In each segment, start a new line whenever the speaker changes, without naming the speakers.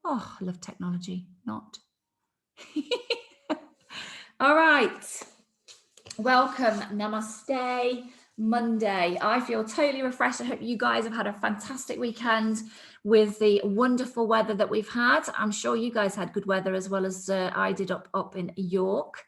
Oh, I love technology, not. All right. Welcome. Namaste. Monday. I feel totally refreshed. I hope you guys have had a fantastic weekend with the wonderful weather that we've had. I'm sure you guys had good weather as well as I did up in York.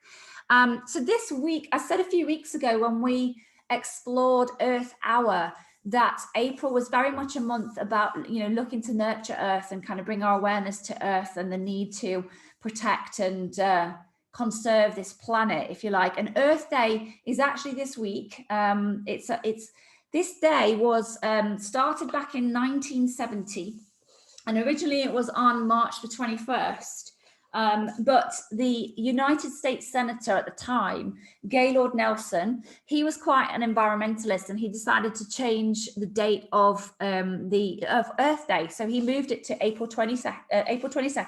So this week, I said a few weeks ago when we explored Earth Hour that April was very much a month about, looking to nurture Earth and kind of bring our awareness to Earth and the need to protect and conserve this planet, if you like. And Earth Day is actually this week. This day was started back in 1970, and originally it was on March the 21st. But the United States Senator at the time, Gaylord Nelson, he was quite an environmentalist, and he decided to change the date of Earth Day. So he moved it to April 22nd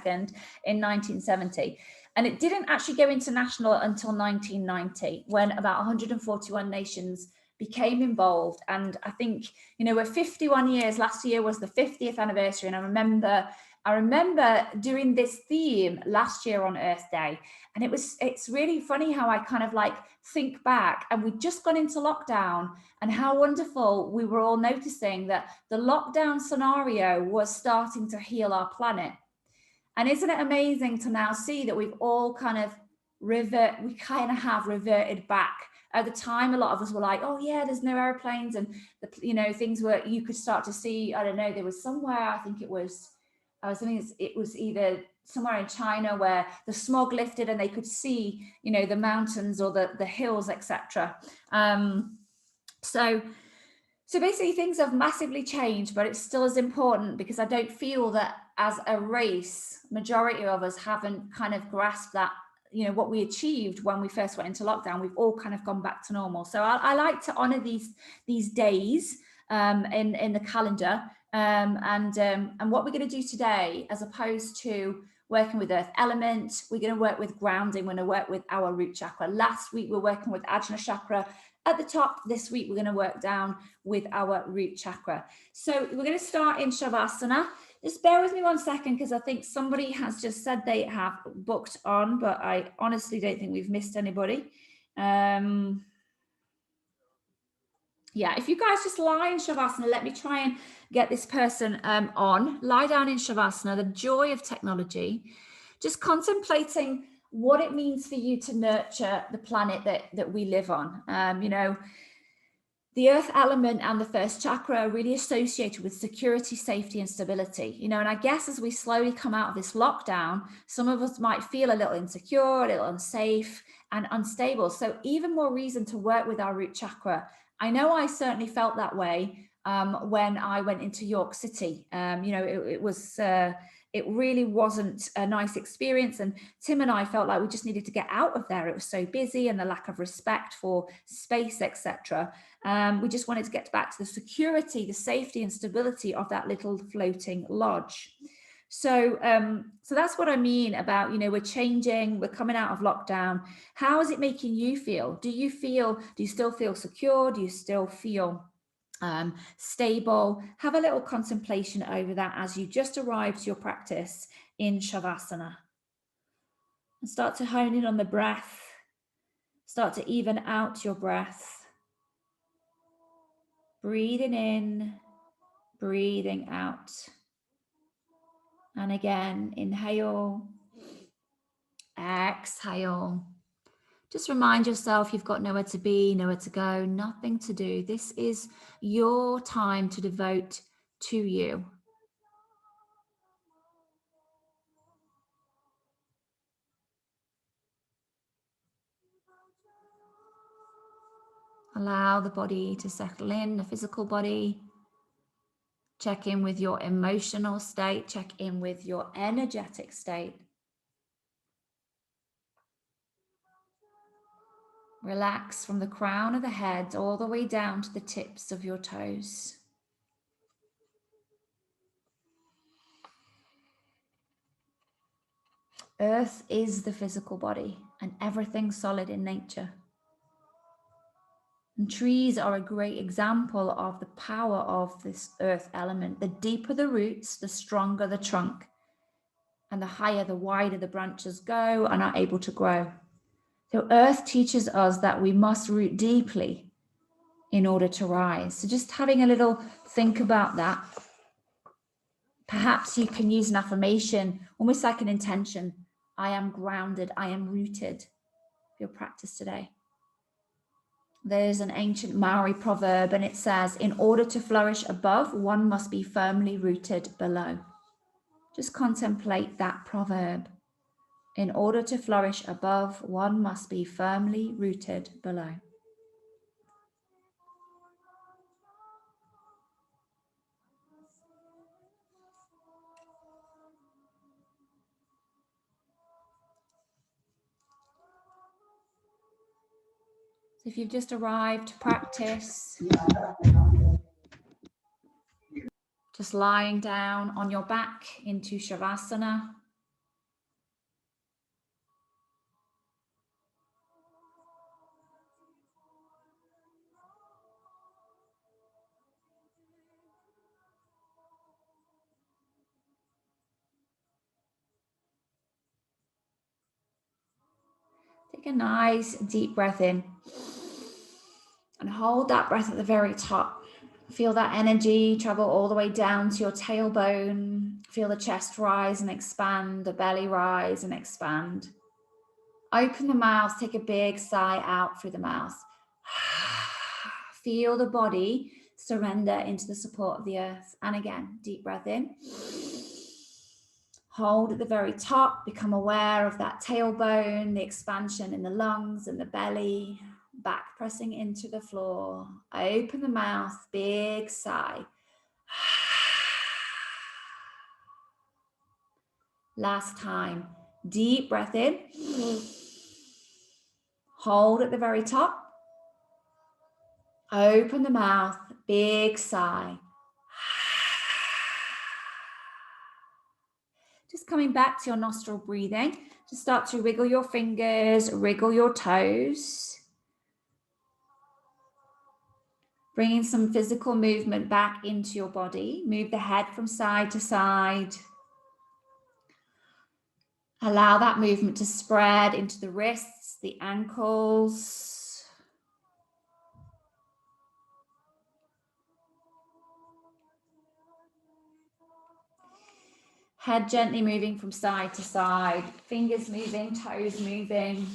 in 1970. And it didn't actually go international until 1990, when about 141 nations became involved. And I think, we're 51 years. Last year was the 50th anniversary. And I remember doing this theme last year on Earth Day. And it's really funny how I kind of like think back, and we'd just gone into lockdown, and how wonderful we were all noticing that the lockdown scenario was starting to heal our planet. And isn't it amazing to now see that we've all kind of have reverted back. At the time, a lot of us were like, oh yeah, there's no airplanes, and things were, you could start to see, I don't know, there was somewhere, it was either somewhere in China where the smog lifted and they could see, the mountains or the hills, etc. So basically things have massively changed, but it's still as important, because I don't feel that as a race, majority of us haven't kind of grasped that, what we achieved when we first went into lockdown. We've all kind of gone back to normal. So I like to honor these days in the calendar, and what we're going to do today, as opposed to working with earth element, we're going to work with grounding. We're going to work with our root chakra. Last week we're working with Ajna chakra at the top. This week we're going to work down with our root chakra. So we're going to start in Shavasana. Just bear with me 1 second, because I think somebody has just said they have booked on, but I honestly don't think we've missed anybody. Yeah, if you guys just lie in Shavasana, let me try and get this person on. Lie down in Shavasana, the joy of technology, just contemplating what it means for you to nurture the planet that we live on. The earth element and the first chakra are really associated with security, safety, and stability. And I guess as we slowly come out of this lockdown, some of us might feel a little insecure, a little unsafe and unstable. So even more reason to work with our root chakra. I know I certainly felt that way when I went into York City. It really wasn't a nice experience. And Tim and I felt like we just needed to get out of there. It was so busy, and the lack of respect for space, etc. We just wanted to get back to the security, the safety and stability of that little floating lodge. So that's what I mean about, we're changing, we're coming out of lockdown. How is it making you feel? Do you still feel secure? Do you still feel stable? Have a little contemplation over that as you just arrive to your practice in Shavasana. And start to hone in on the breath. Start to even out your breath. Breathing in, breathing out. And again, inhale, exhale. Just remind yourself you've got nowhere to be, nowhere to go, nothing to do. This is your time to devote to you. Allow the body to settle in, the physical body. Check in with your emotional state. Check in with your energetic state. Relax from the crown of the head all the way down to the tips of your toes. Earth is the physical body and everything solid in nature. And trees are a great example of the power of this earth element. The deeper the roots, the stronger the trunk. And the higher, the wider the branches go and are able to grow. So earth teaches us that we must root deeply in order to rise. So just having a little think about that. Perhaps you can use an affirmation, almost like an intention. I am grounded, I am rooted, for your practice today. There's an ancient Maori proverb and it says, in order to flourish above, one must be firmly rooted below. Just contemplate that proverb. In order to flourish above, one must be firmly rooted below. So if you've just arrived to practice, just lying down on your back into Shavasana. Take a nice deep breath in and hold that breath at the very top. Feel that energy travel all the way down to your tailbone. Feel the chest rise and expand, the belly rise and expand. Open the mouth, take a big sigh out through the mouth. Feel the body surrender into the support of the earth. And again, deep breath in. Hold at the very top, become aware of that tailbone, the expansion in the lungs and the belly, back pressing into the floor. Open the mouth, big sigh. Last time, deep breath in. Hold at the very top. Open the mouth, big sigh. Just coming back to your nostril breathing. Just start to wiggle your fingers, wriggle your toes. Bringing some physical movement back into your body. Move the head from side to side. Allow that movement to spread into the wrists, the ankles. Head gently moving from side to side. Fingers moving, toes moving.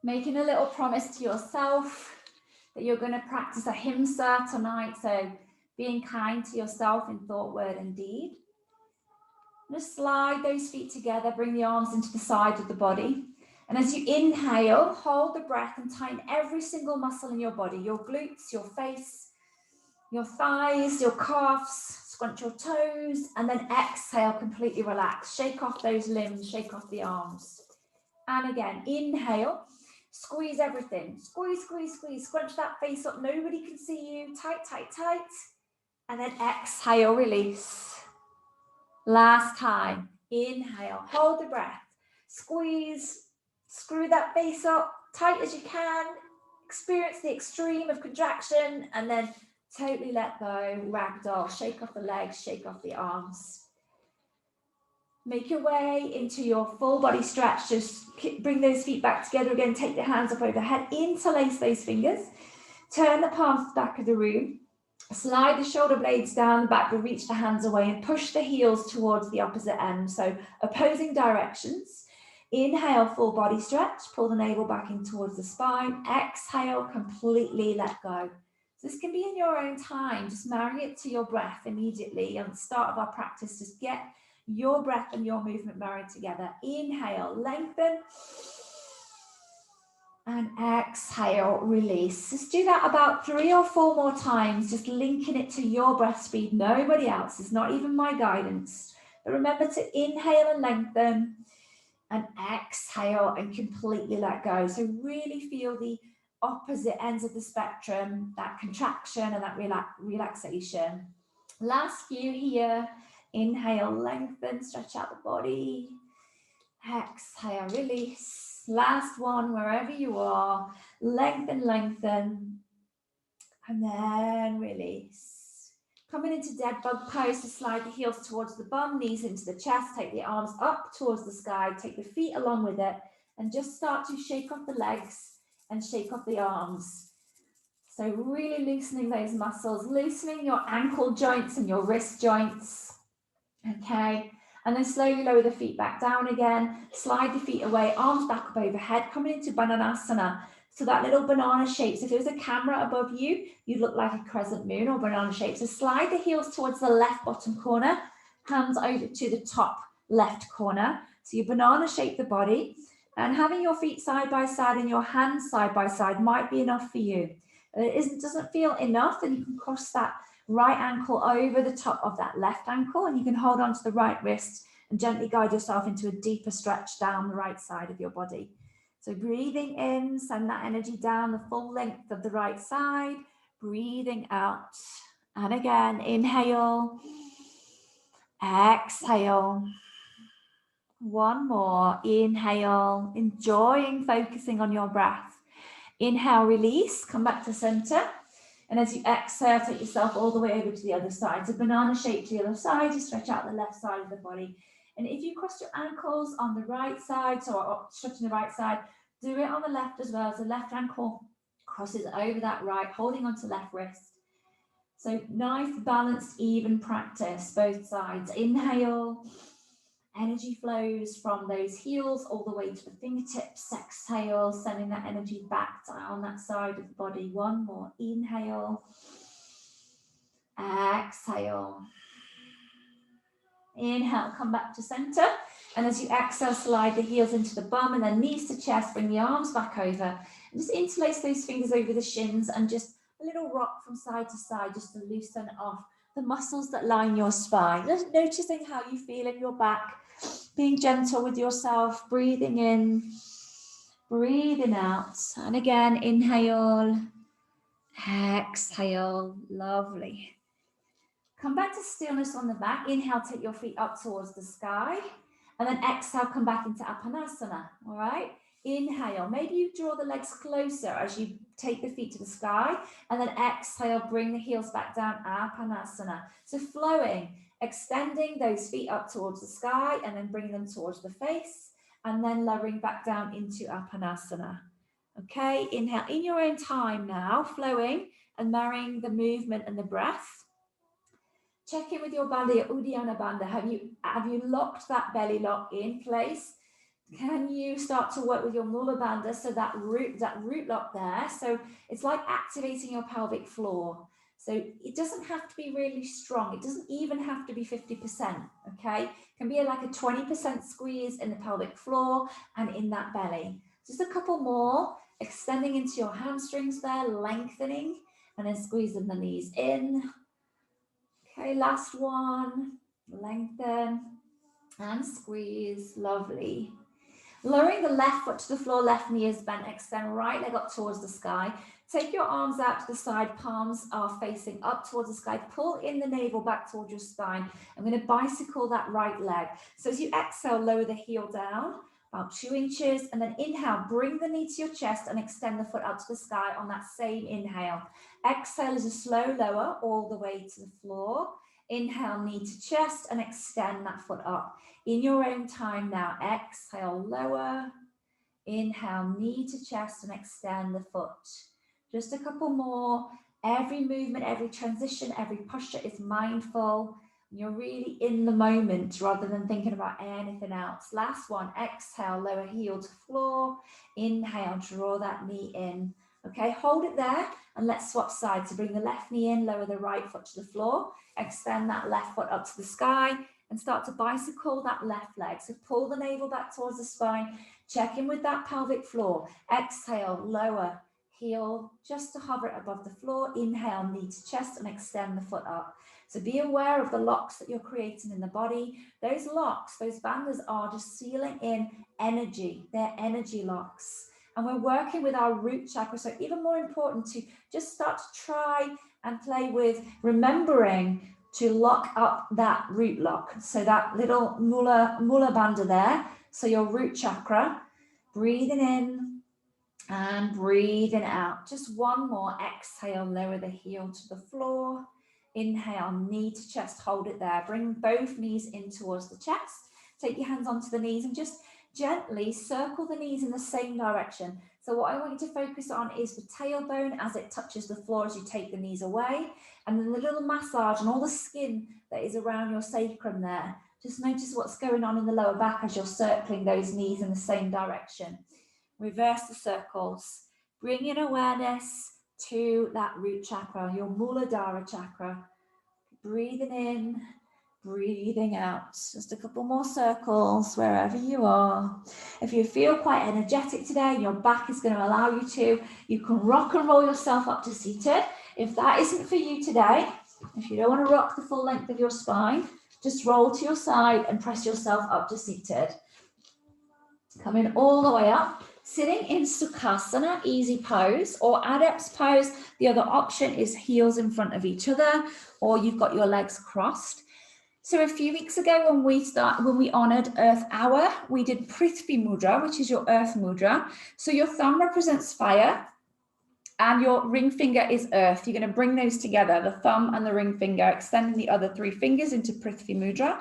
Making a little promise to yourself that you're going to practice ahimsa tonight. So being kind to yourself in thought, word, and deed. Just slide those feet together, bring the arms into the side of the body. And as you inhale, hold the breath and tighten every single muscle in your body, your glutes, your face, your thighs, your calves, scrunch your toes, and then exhale, completely relax. Shake off those limbs, shake off the arms. And again, inhale, squeeze everything. Squeeze, squeeze, squeeze, scrunch that face up. Nobody can see you. Tight, tight, tight. And then exhale, release. Last time, inhale, hold the breath, squeeze, screw that face up tight as you can, experience the extreme of contraction, and then totally let go, ragdoll, shake off the legs, shake off the arms. Make your way into your full body stretch, just bring those feet back together again, take the hands up overhead, interlace those fingers, turn the palms to the back of the room. Slide the shoulder blades down the back, but reach the hands away and push the heels towards the opposite end. So opposing directions. Inhale, full body stretch. Pull the navel back in towards the spine. Exhale, completely let go. So this can be in your own time. Just marry it to your breath immediately. At the start of our practice, just get your breath and your movement married together. Inhale, lengthen. And exhale, release. Just do that about 3 or 4 more times, just linking it to your breath speed, nobody else's, not even my guidance. But remember to inhale and lengthen, and exhale and completely let go. So really feel the opposite ends of the spectrum, that contraction and that relaxation. Last few here. Inhale, lengthen, stretch out the body. Exhale, release. Last one, wherever you are, lengthen, lengthen, and then release. Coming into dead bug pose to slide the heels towards the bum, knees into the chest, take the arms up towards the sky, take the feet along with it, and just start to shake off the legs and shake off the arms. So really loosening those muscles, loosening your ankle joints and your wrist joints. Okay, and then slowly lower the feet back down again, slide the feet away, arms back up overhead, coming into Bananasana. So that little banana shape, so if there was a camera above you, you'd look like a crescent moon or banana shape. So slide the heels towards the left bottom corner, hands over to the top left corner. So you banana shape the body, and having your feet side by side and your hands side by side might be enough for you. If it doesn't feel enough, then you can cross that right ankle over the top of that left ankle, and you can hold on to the right wrist and gently guide yourself into a deeper stretch down the right side of your body. So breathing in, send that energy down the full length of the right side, breathing out. And again, inhale, exhale. One more, inhale, enjoying focusing on your breath. Inhale, release, come back to center. And as you exhale, take yourself all the way over to the other side. So banana shape to the other side, you stretch out the left side of the body. And if you cross your ankles on the right side, so stretching the right side, do it on the left as well. So left ankle crosses over that right, holding onto left wrist. So nice, balanced, even practice, both sides. Inhale, energy flows from those heels all the way to the fingertips. Exhale, sending that energy back down that side of the body. One more, inhale, exhale. Inhale, come back to center. And as you exhale, slide the heels into the bum and then knees to chest, bring the arms back over. And just interlace those fingers over the shins and just a little rock from side to side just to loosen off the muscles that line your spine. Just noticing how you feel in your back, being gentle with yourself, breathing in, breathing out. And again, inhale, exhale, lovely. Come back to stillness on the back. Inhale, take your feet up towards the sky. And then exhale, come back into Apanasana, all right? Inhale, maybe you draw the legs closer as you take the feet to the sky. And then exhale, bring the heels back down, Apanasana. So flowing, extending those feet up towards the sky and then bringing them towards the face. And then lowering back down into Apanasana. Okay, inhale in your own time now, flowing and marrying the movement and the breath. Check in with your bandha, your Uddiyana bandha. Have you locked that belly lock in place? Can you start to work with your Mula bandha, so that root lock there? So it's like activating your pelvic floor. So it doesn't have to be really strong. It doesn't even have to be 50%, okay? It can be like a 20% squeeze in the pelvic floor and in that belly. Just a couple more, extending into your hamstrings there, lengthening, and then squeezing the knees in. Okay, last one, lengthen and squeeze, lovely. Lowering the left foot to the floor, left knee is bent, extend right leg up towards the sky. Take your arms out to the side, palms are facing up towards the sky. Pull in the navel back towards your spine. I'm going to bicycle that right leg. So as you exhale, lower the heel down, about 2 inches, and then inhale, bring the knee to your chest and extend the foot out to the sky on that same inhale. Exhale is a slow lower all the way to the floor. Inhale, knee to chest and extend that foot up. In your own time now, exhale, lower. Inhale, knee to chest and extend the foot. Just a couple more. Every movement, every transition, every posture is mindful. You're really in the moment rather than thinking about anything else. Last one, exhale, lower heel to floor. Inhale, draw that knee in. Okay, hold it there and let's swap sides. So bring the left knee in, lower the right foot to the floor. Extend that left foot up to the sky and start to bicycle that left leg. So pull the navel back towards the spine. Check in with that pelvic floor. Exhale, lower heel just to hover it above the floor. Inhale, knee to chest and extend the foot up. So be aware of the locks that you're creating in the body. Those locks, those bandhas are just sealing in energy. They're energy locks. And we're working with our root chakra. So even more important to just start to try and play with remembering to lock up that root lock. So that little mula bandha there. So your root chakra, breathing in and breathing out. Just one more. Exhale, lower the heel to the floor. Inhale, knee to chest, hold it there. Bring both knees in towards the chest. Take your hands onto the knees and just gently circle the knees in the same direction. So what I want you to focus on is the tailbone as it touches the floor as you take the knees away, and then the little massage and all the skin that is around your sacrum there. Just notice what's going on in the lower back as you're circling those knees in the same direction. Reverse the circles. Bring in awareness to that root chakra, your Muladhara chakra. Breathing in, breathing out. Just a couple more circles wherever you are. If you feel quite energetic today and your back is going to allow you to, you can rock and roll yourself up to seated. If that isn't for you today, if you don't want to rock the full length of your spine, just roll to your side and press yourself up to seated. Coming all the way up. Sitting in Sukhasana, easy pose, or Adept's pose. The other option is heels in front of each other, or you've got your legs crossed. So a few weeks ago when we honoured Earth Hour, we did Prithvi Mudra, which is your Earth Mudra. So your thumb represents fire and your ring finger is earth. You're going to bring those together, the thumb and the ring finger, extending the other 3 fingers into Prithvi Mudra.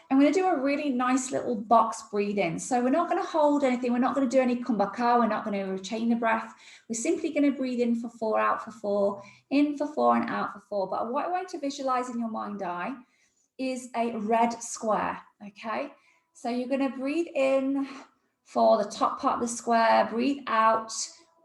I'm going to do a really nice little box breathe in. So we're not going to hold anything. We're not going to do any kumbhaka. We're not going to retain the breath. We're simply going to breathe in for 4, out for 4, in for 4 and out for 4. But what I want you to visualize in your mind's eye is a red square, okay? So you're going to breathe in for the top part of the square, breathe out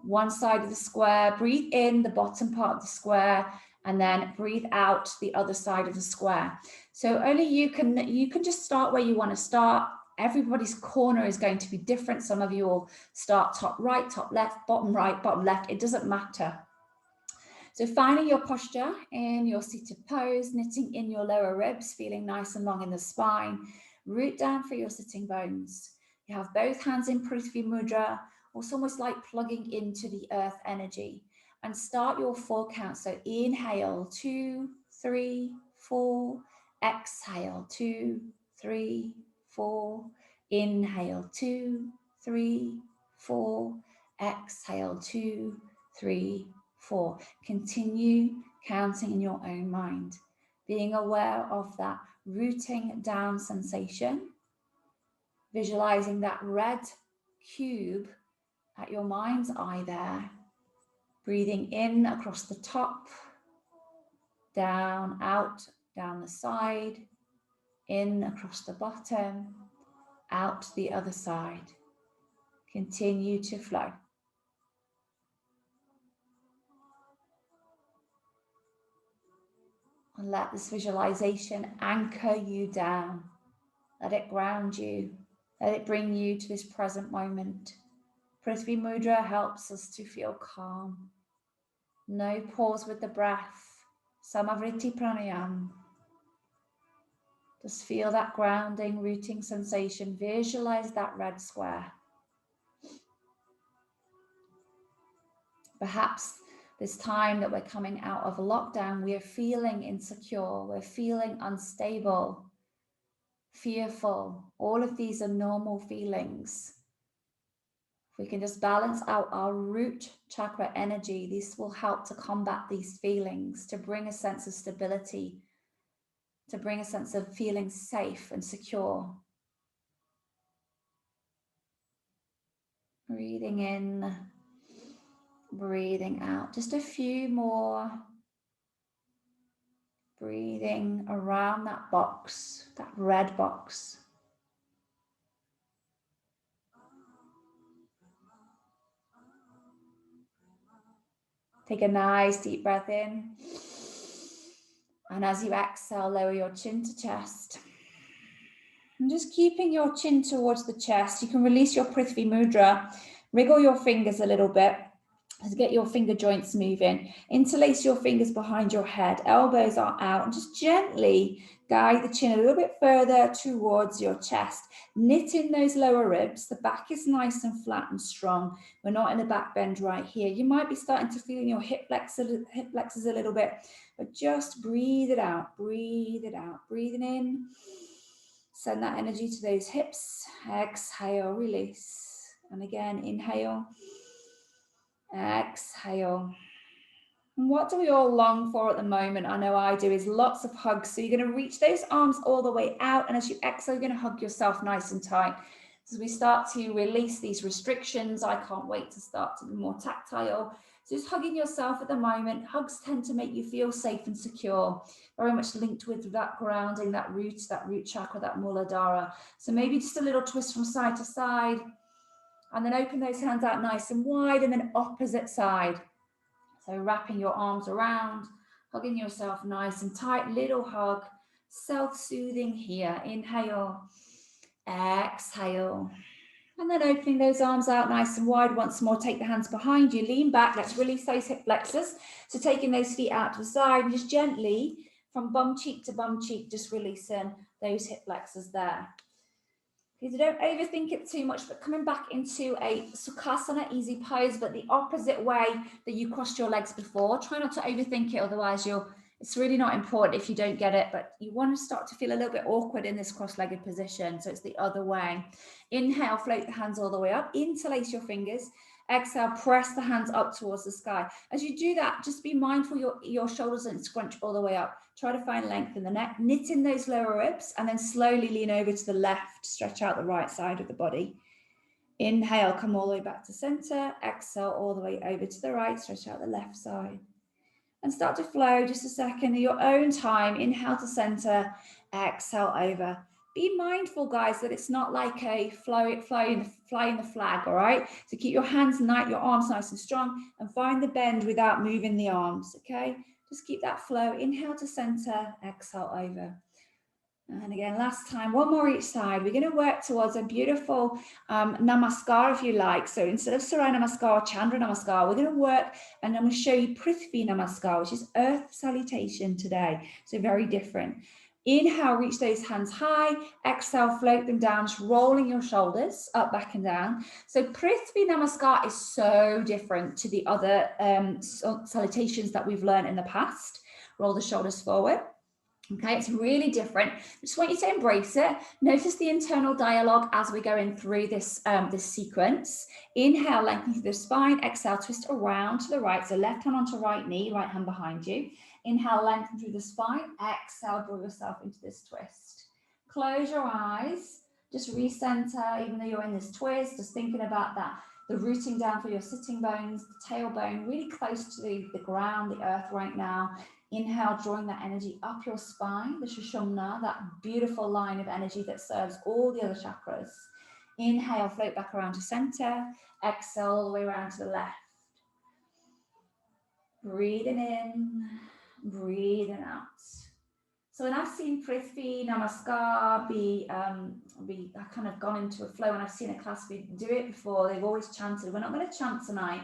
one side of the square, breathe in the bottom part of the square, and then breathe out the other side of the square. So only you can just start where you want to start. Everybody's corner is going to be different. Some of you will start top right, top left, bottom right, bottom left. It doesn't matter. So finding your posture in your seated pose, knitting in your lower ribs, feeling nice and long in the spine. Root down for your sitting bones. You have both hands in Prithvi Mudra, it's almost like plugging into the earth energy. And start your 4 counts. So inhale, 2, 3, 4. Exhale, 2, 3, 4. Inhale, 2, 3, 4. Exhale, 2, 3, 4. Continue counting in your own mind, being aware of that rooting down sensation, visualizing that red cube at your mind's eye there, breathing in across the top, down, out, down the side, in across the bottom, out the other side. Continue to flow. And let this visualization anchor you down. Let it ground you. Let it bring you to this present moment. Prithvi Mudra helps us to feel calm. No pause with the breath. Samavriti Pranayam. Just feel that grounding, rooting sensation. Visualize that red square. Perhaps this time that we're coming out of a lockdown, we are feeling insecure. We're feeling unstable, fearful. All of these are normal feelings. If we can just balance out our root chakra energy, this will help to combat these feelings, to bring a sense of stability, to bring a sense of feeling safe and secure. Breathing in, breathing out. Just a few more. Breathing around that box, that red box. Take a nice deep breath in. And as you exhale, lower your chin to chest. And just keeping your chin towards the chest, you can release your Prithvi Mudra, wriggle your fingers a little bit to get your finger joints moving. Interlace your fingers behind your head, elbows are out, and just gently guide the chin a little bit further towards your chest. Knit in those lower ribs. The back is nice and flat and strong. We're not in a back bend right here. You might be starting to feel in your hip flexors a little bit, but just breathe it out, breathe it out. Breathing in. Send that energy to those hips. Exhale, release. And again, inhale. Exhale. And what do we all long for at the moment? I know I do, is lots of hugs. So you're going to reach those arms all the way out. And as you exhale, you're going to hug yourself nice and tight. As we start to release these restrictions, I can't wait to start to be more tactile. So just hugging yourself at the moment. Hugs tend to make you feel safe and secure, very much linked with that grounding, that root chakra, that Muladhara. So maybe just a little twist from side to side, and then open those hands out nice and wide, and then opposite side. So wrapping your arms around, hugging yourself nice and tight, little hug, self-soothing here. Inhale, exhale. And then opening those arms out nice and wide once more. Take the hands behind you, lean back. Let's release those hip flexors. So taking those feet out to the side and just gently from bum cheek to bum cheek, just releasing those hip flexors there. Okay, so don't overthink it too much, but coming back into a Sukhasana, easy pose, but the opposite way that you crossed your legs before. Try not to overthink it, otherwise it's really not important if you don't get it, but you want to start to feel a little bit awkward in this cross-legged position, so it's the other way. Inhale, float the hands all the way up, interlace your fingers. Exhale, press the hands up towards the sky. As you do that, just be mindful your shoulders don't scrunch all the way up. Try to find length in the neck, knit in those lower ribs, and then slowly lean over to the left, stretch out the right side of the body. Inhale, come all the way back to center. Exhale, all the way over to the right, stretch out the left side. And start to flow just a second at your own time. Inhale to center, exhale over. Be mindful, guys, that it's not like a flying the flag, all right? So keep your hands nice, your arms nice and strong, and find the bend without moving the arms, okay? Just keep that flow. Inhale to center, exhale over. And again, last time, one more each side. We're going to work towards a beautiful namaskar, if you like. So instead of Surya Namaskar, Chandra Namaskar, we're going to work, and I'm going to show you Prithvi Namaskar, which is earth salutation today. So very different. Inhale, reach those hands high. Exhale, float them down, just rolling your shoulders up, back and down. So Prithvi Namaskar is so different to the other salutations that we've learned in the past. Roll the shoulders forward. Okay, it's really different. I just want you to embrace it. Notice the internal dialogue as we're going through this, this sequence. Inhale, lengthen through the spine. Exhale, twist around to the right. So left hand onto right knee, right hand behind you. Inhale, lengthen through the spine. Exhale, draw yourself into this twist. Close your eyes. Just recenter, even though you're in this twist. Just thinking about that, the rooting down for your sitting bones, the tailbone, really close to the ground, the earth right now. Inhale, drawing that energy up your spine, the Sushumna, that beautiful line of energy that serves all the other chakras. Inhale, float back around to center. Exhale, all the way around to the left. Breathing in, breathing out. So when I've seen Prithvi Namaskar I've kind of gone into a flow, and I've seen a class do it before, they've always chanted. We're not going to chant tonight,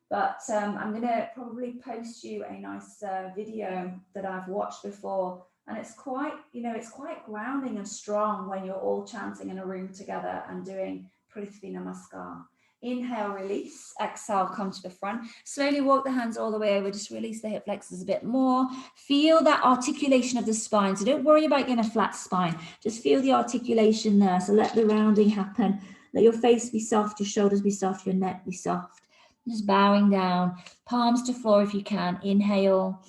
but I'm going to probably post you a nice video that I've watched before. And it's quite, it's quite grounding and strong when you're all chanting in a room together and doing Prithvi Namaskar. Inhale, release. Exhale, come to the front. Slowly walk the hands all the way over. Just release the hip flexors a bit more. Feel that articulation of the spine. So don't worry about getting a flat spine. Just feel the articulation there. So let the rounding happen. Let your face be soft, your shoulders be soft, your neck be soft. Just bowing down, palms to floor if you can. Inhale,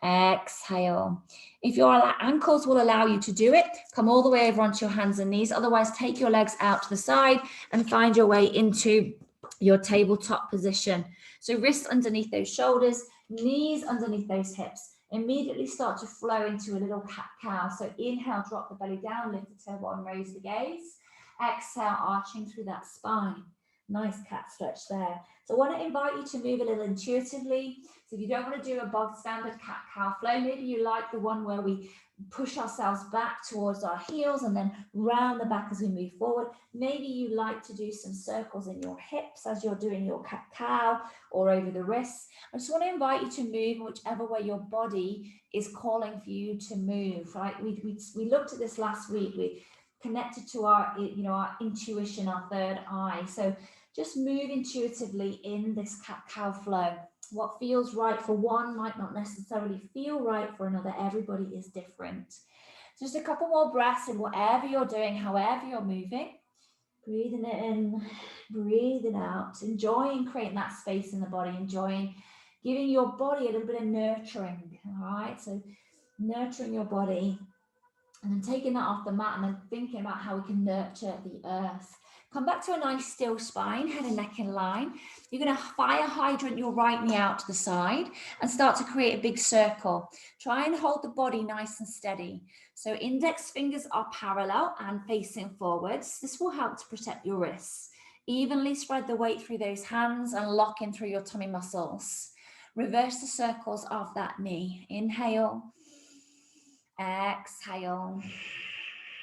exhale. If your ankles will allow you to do it, come all the way over onto your hands and knees. Otherwise, take your legs out to the side and find your way into your tabletop position. So wrists underneath those shoulders, knees underneath those hips. Immediately start to flow into a little cat-cow. So inhale, drop the belly down, lift the tailbone, raise the gaze. Exhale, arching through that spine. Nice cat stretch there. So I want to invite you to move a little intuitively. So if you don't want to do a bog standard cat-cow flow, maybe you like the one where we push ourselves back towards our heels and then round the back as we move forward. Maybe you like to do some circles in your hips as you're doing your cat-cow or over the wrists. I just want to invite you to move whichever way your body is calling for you to move, right? We looked at this last week. We connected to our, our intuition, our third eye. So just move intuitively in this cat-cow flow. What feels right for one might not necessarily feel right for another. Everybody is different. Just a couple more breaths in whatever you're doing, however you're moving. Breathing in, breathing out, enjoying creating that space in the body, enjoying giving your body a little bit of nurturing, all right? So nurturing your body, and then taking that off the mat and then thinking about how we can nurture the earth. Come back to a nice still spine, head and neck in line. You're going to fire hydrant your right knee out to the side and start to create a big circle. Try and hold the body nice and steady. So index fingers are parallel and facing forwards. This will help to protect your wrists. Evenly spread the weight through those hands and lock in through your tummy muscles. Reverse the circles of that knee. Inhale. Exhale.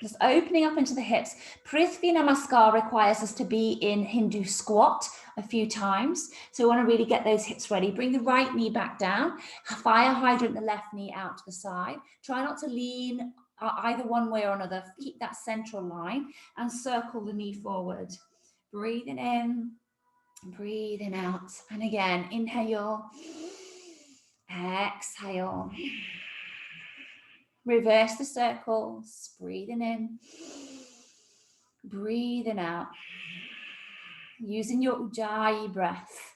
Just opening up into the hips. Prithvi Namaskar requires us to be in Hindu squat a few times. So we want to really get those hips ready. Bring the right knee back down. Fire hydrant the left knee out to the side. Try not to lean either one way or another. Keep that central line and circle the knee forward. Breathing in, breathing out. And again, inhale, exhale. Reverse the circles, breathing in, breathing out. Using your Ujjayi breath.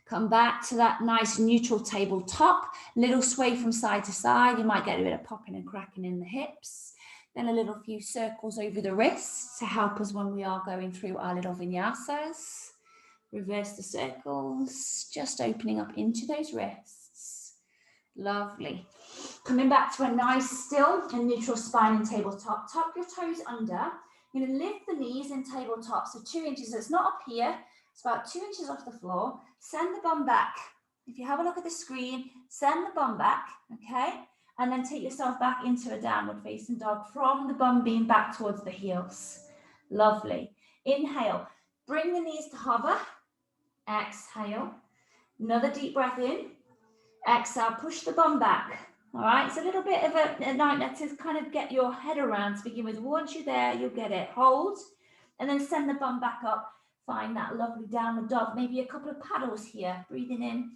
Come back to that nice neutral tabletop. Little sway from side to side. You might get a bit of popping and cracking in the hips. Then a little few circles over the wrists to help us when we are going through our little vinyasas. Reverse the circles, just opening up into those wrists. Lovely. Coming back to a nice still and neutral spine in tabletop. Tuck your toes under. You're going to lift the knees in tabletop. So 2 inches. So it's not up here. It's about 2 inches off the floor. Send the bum back. If you have a look at the screen, send the bum back. Okay. And then take yourself back into a downward facing dog from the bum being back towards the heels. Lovely. Inhale. Bring the knees to hover. Exhale. Another deep breath in. Exhale. Push the bum back. All right, it's a little bit of a nightmare to kind of get your head around to begin with. Once you're there, you'll get it. Hold, and then send the bum back up. Find that lovely downward dog. Maybe a couple of paddles here. Breathing in,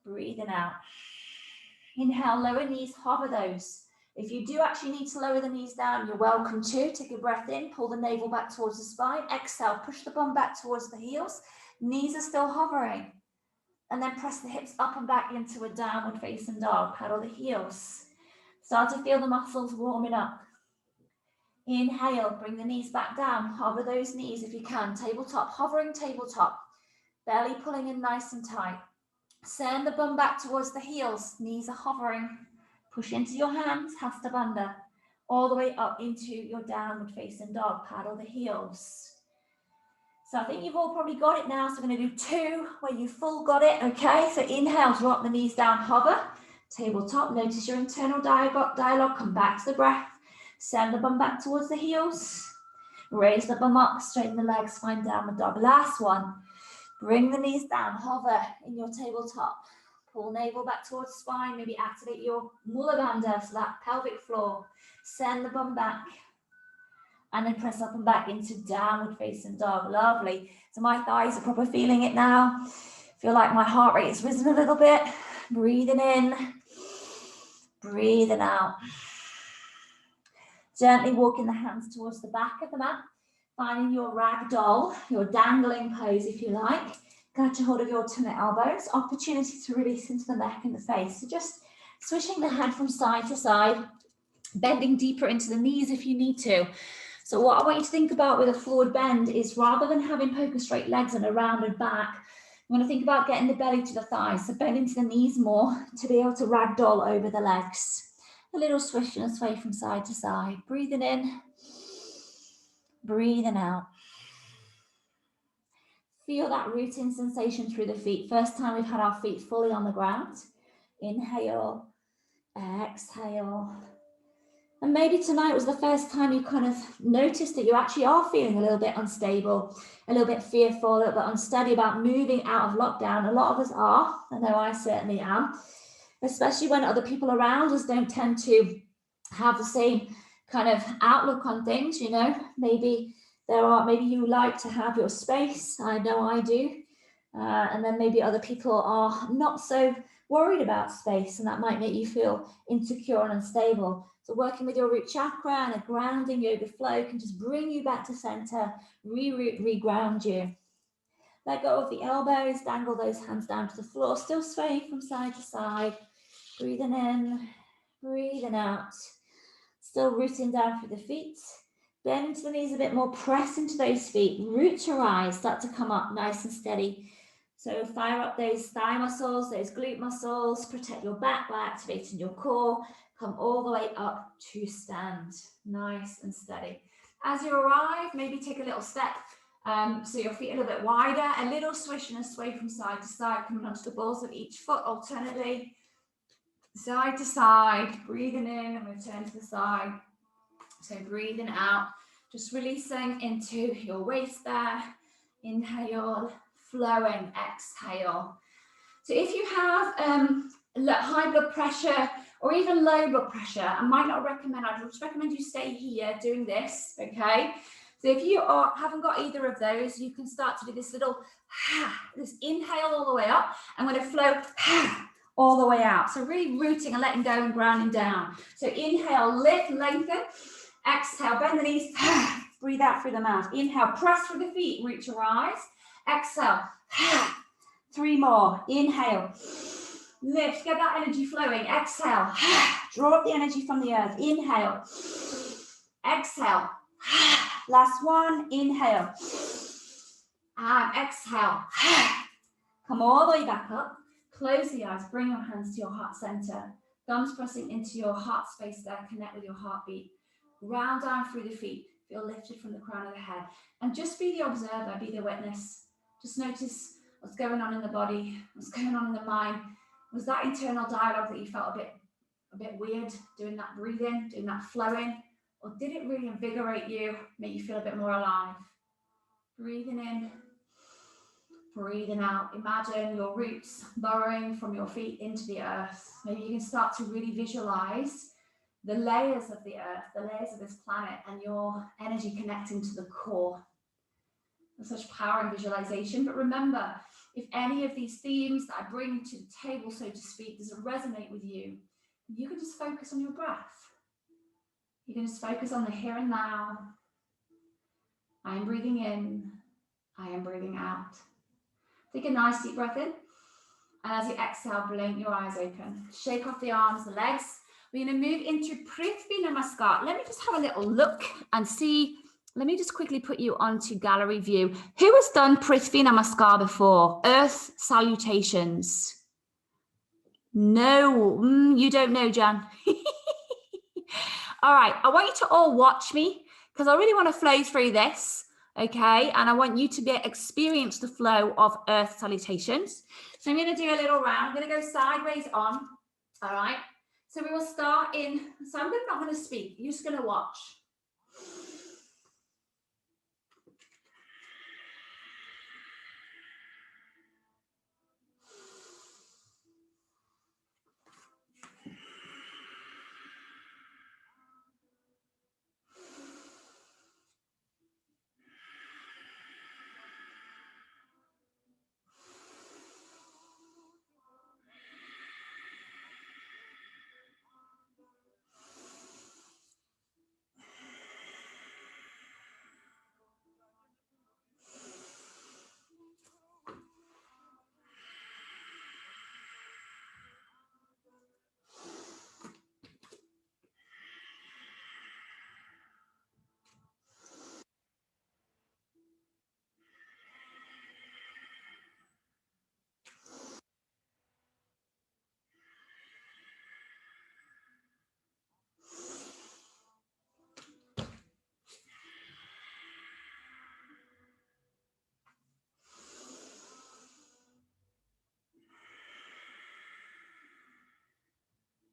breathing out. Inhale, lower knees, hover those. If you do actually need to lower the knees down, you're welcome to. Take a breath in, pull the navel back towards the spine. Exhale, push the bum back towards the heels. Knees are still hovering. And then press the hips up and back into a downward facing dog. Paddle the heels. Start to feel the muscles warming up. Inhale, bring the knees back down. Hover those knees if you can. Tabletop, hovering tabletop. Belly pulling in nice and tight. Send the bum back towards the heels. Knees are hovering. Push into your hands, Hasta Bandha. All the way up into your downward facing dog. Paddle the heels. So I think you've all probably got it now. So we're going to do 2 where you full got it. Okay, so inhale, drop the knees down, hover. Tabletop, notice your internal dialogue. Come back to the breath. Send the bum back towards the heels. Raise the bum up, straighten the legs, find downward dog. Last one. Bring the knees down, hover in your tabletop. Pull navel back towards spine. Maybe activate your Mula Bandha, so that pelvic floor. Send the bum back. And then press up and back into downward facing dog. Lovely. So my thighs are proper feeling it now. Feel like my heart rate has risen a little bit. Breathing in, breathing out. Gently walking the hands towards the back of the mat. Finding your ragdoll, your dangling pose if you like. Catch a hold of your turned elbows. Opportunity to release into the neck and the face. So just swishing the head from side to side. Bending deeper into the knees if you need to. So what I want you to think about with a forward bend is rather than having poker straight legs and a rounded back, you want to think about getting the belly to the thighs. So bend into the knees more to be able to ragdoll over the legs. A little swish and a sway from side to side. Breathing in, breathing out. Feel that rooting sensation through the feet. First time we've had our feet fully on the ground. Inhale, exhale. And maybe tonight was the first time you kind of noticed that you actually are feeling a little bit unstable, a little bit fearful, a little bit unsteady about moving out of lockdown. A lot of us are. I know I certainly am, especially when other people around us don't tend to have the same kind of outlook on things, you know. Maybe you like to have your space. I know I do. And then maybe other people are not so worried about space, and that might make you feel insecure and unstable. So working with your root chakra and a grounding yoga flow can just bring you back to center, re-root, re-ground you. Let go of the elbows, dangle those hands down to the floor, still swaying from side to side. Breathing in, breathing out. Still rooting down through the feet. Bend into the knees a bit more, press into those feet. Root to rise, start to come up nice and steady. So fire up those thigh muscles, those glute muscles, protect your back by activating your core. Come all the way up to stand, nice and steady. As you arrive, maybe take a little step. So your feet a little bit wider, a little swish and a sway from side to side, coming onto the balls of each foot alternately. Side to side, breathing in and return to the side. So breathing out, just releasing into your waist there. Inhale, flowing, exhale. So if you have high blood pressure or even low blood pressure, I might not recommend, I'd just recommend you stay here doing this, okay? So if you haven't got either of those, you can start to do this little, this inhale all the way up. I'm going to flow all the way out. So really rooting and letting go and grounding down. So inhale, lift, lengthen. Exhale, bend the knees. Breathe out through the mouth. Inhale, press through the feet, reach to rise. Exhale. 3 more. Inhale. Lift, get that energy flowing. Exhale. Draw up the energy from the earth. Inhale. Exhale. Last one. Inhale. And exhale. Come all the way back up. Close the eyes. Bring your hands to your heart center. Thumbs pressing into your heart space there. Connect with your heartbeat. Round down through the feet. Feel lifted from the crown of the head. And just be the observer, be the witness. Just notice what's going on in the body, what's going on in the mind. Was that internal dialogue that you felt a bit weird, doing that breathing, doing that flowing? Or did it really invigorate you, make you feel a bit more alive? Breathing in, breathing out. Imagine your roots burrowing from your feet into the earth. Maybe you can start to really visualize the layers of the earth, the layers of this planet, and your energy connecting to the core. There's such power in visualization. But remember, if any of these themes that I bring to the table, so to speak, doesn't resonate with you, you can just focus on your breath. You can just focus on the here and now. I am breathing in. I am breathing out. Take a nice deep breath in. And as you exhale, blink your eyes open. Shake off the arms, the legs. We're going to move into Prithvi Namaskar. Let me just have a little look and see. Let me just quickly put you onto gallery view. Who has done Prithvi Namaskar before? Earth salutations. No, you don't know, Jan. All right, I want you to all watch me because I really want to flow through this, okay? And I want you to experience the flow of Earth salutations. So I'm going to do a little round. I'm going to go sideways on, all right? So we will start in, so I'm not going to speak. You're just going to watch.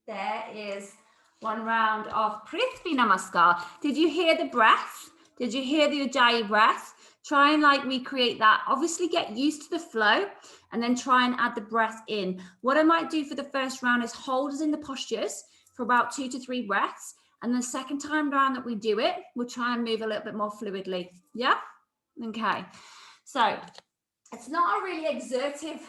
There is one round of Prithvi Namaskar. Did you hear the breath? Did you hear the Ujjayi breath? Try and recreate that. Obviously get used to the flow and then try and add the breath in. What I might do for the first round is hold us in the postures for about 2 to 3 breaths. And the second time round that we do it, we'll try and move a little bit more fluidly. Yeah? Okay. So it's not a really exertive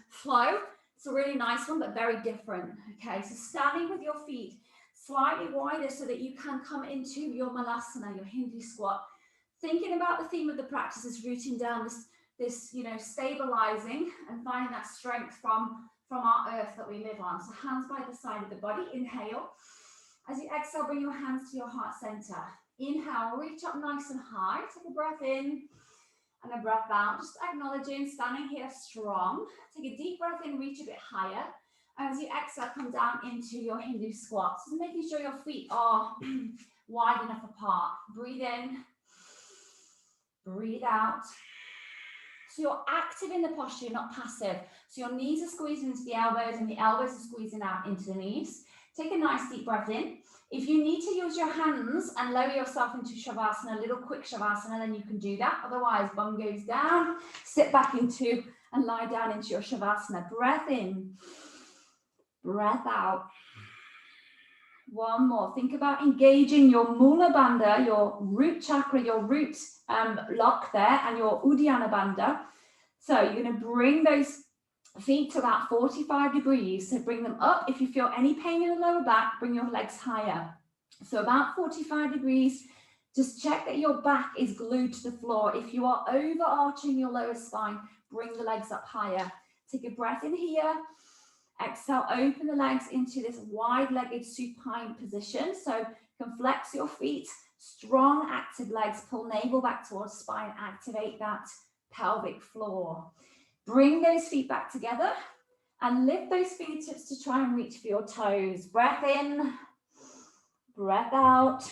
flow. It's a really nice one, but very different. Okay, so standing with your feet slightly wider so that you can come into your malasana, your Hindu squat. Thinking about the theme of the practice is rooting down this, you know, stabilizing and finding that strength from our earth that we live on. So hands by the side of the body, inhale. As you exhale, bring your hands to your heart center. Inhale, reach up nice and high. Take a breath in and a breath out. Just acknowledging, standing here strong. Take a deep breath in, reach a bit higher. And as you exhale, come down into your Hindu squat. So making sure your feet are wide enough apart. Breathe in, breathe out. So you're active in the posture, you're not passive. So your knees are squeezing into the elbows and the elbows are squeezing out into the knees. Take a nice deep breath in. If you need to use your hands and lower yourself into Shavasana, a little quick Shavasana, then you can do that. Otherwise, bum goes down, sit back into and lie down into your Shavasana. Breath in, breath out. One more. Think about engaging your Mula Bandha, your root chakra, your root lock there, and your Uddiyana Bandha. So you're going to bring those feet to about 45 degrees. So bring them up. If you feel any pain in the lower back, bring your legs higher. So about 45 degrees. Just check that your back is glued to the floor. If you are overarching your lower spine, bring the legs up higher. Take a breath in here. Exhale, open the legs into this wide-legged supine position. So you can flex your feet, strong active legs, pull navel back towards spine, activate that pelvic floor. Bring those feet back together and lift those fingertips to try and reach for your toes. Breath in, breath out.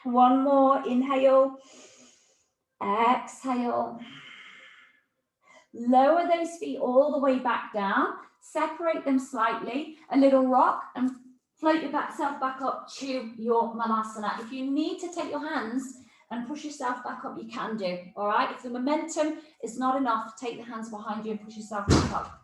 One more, inhale, exhale. Lower those feet all the way back down. Separate them slightly, a little rock, and float yourself back up to your Malasana. If you need to take your hands and push yourself back up, you can do, all right? If the momentum is not enough, take the hands behind you and push yourself back up.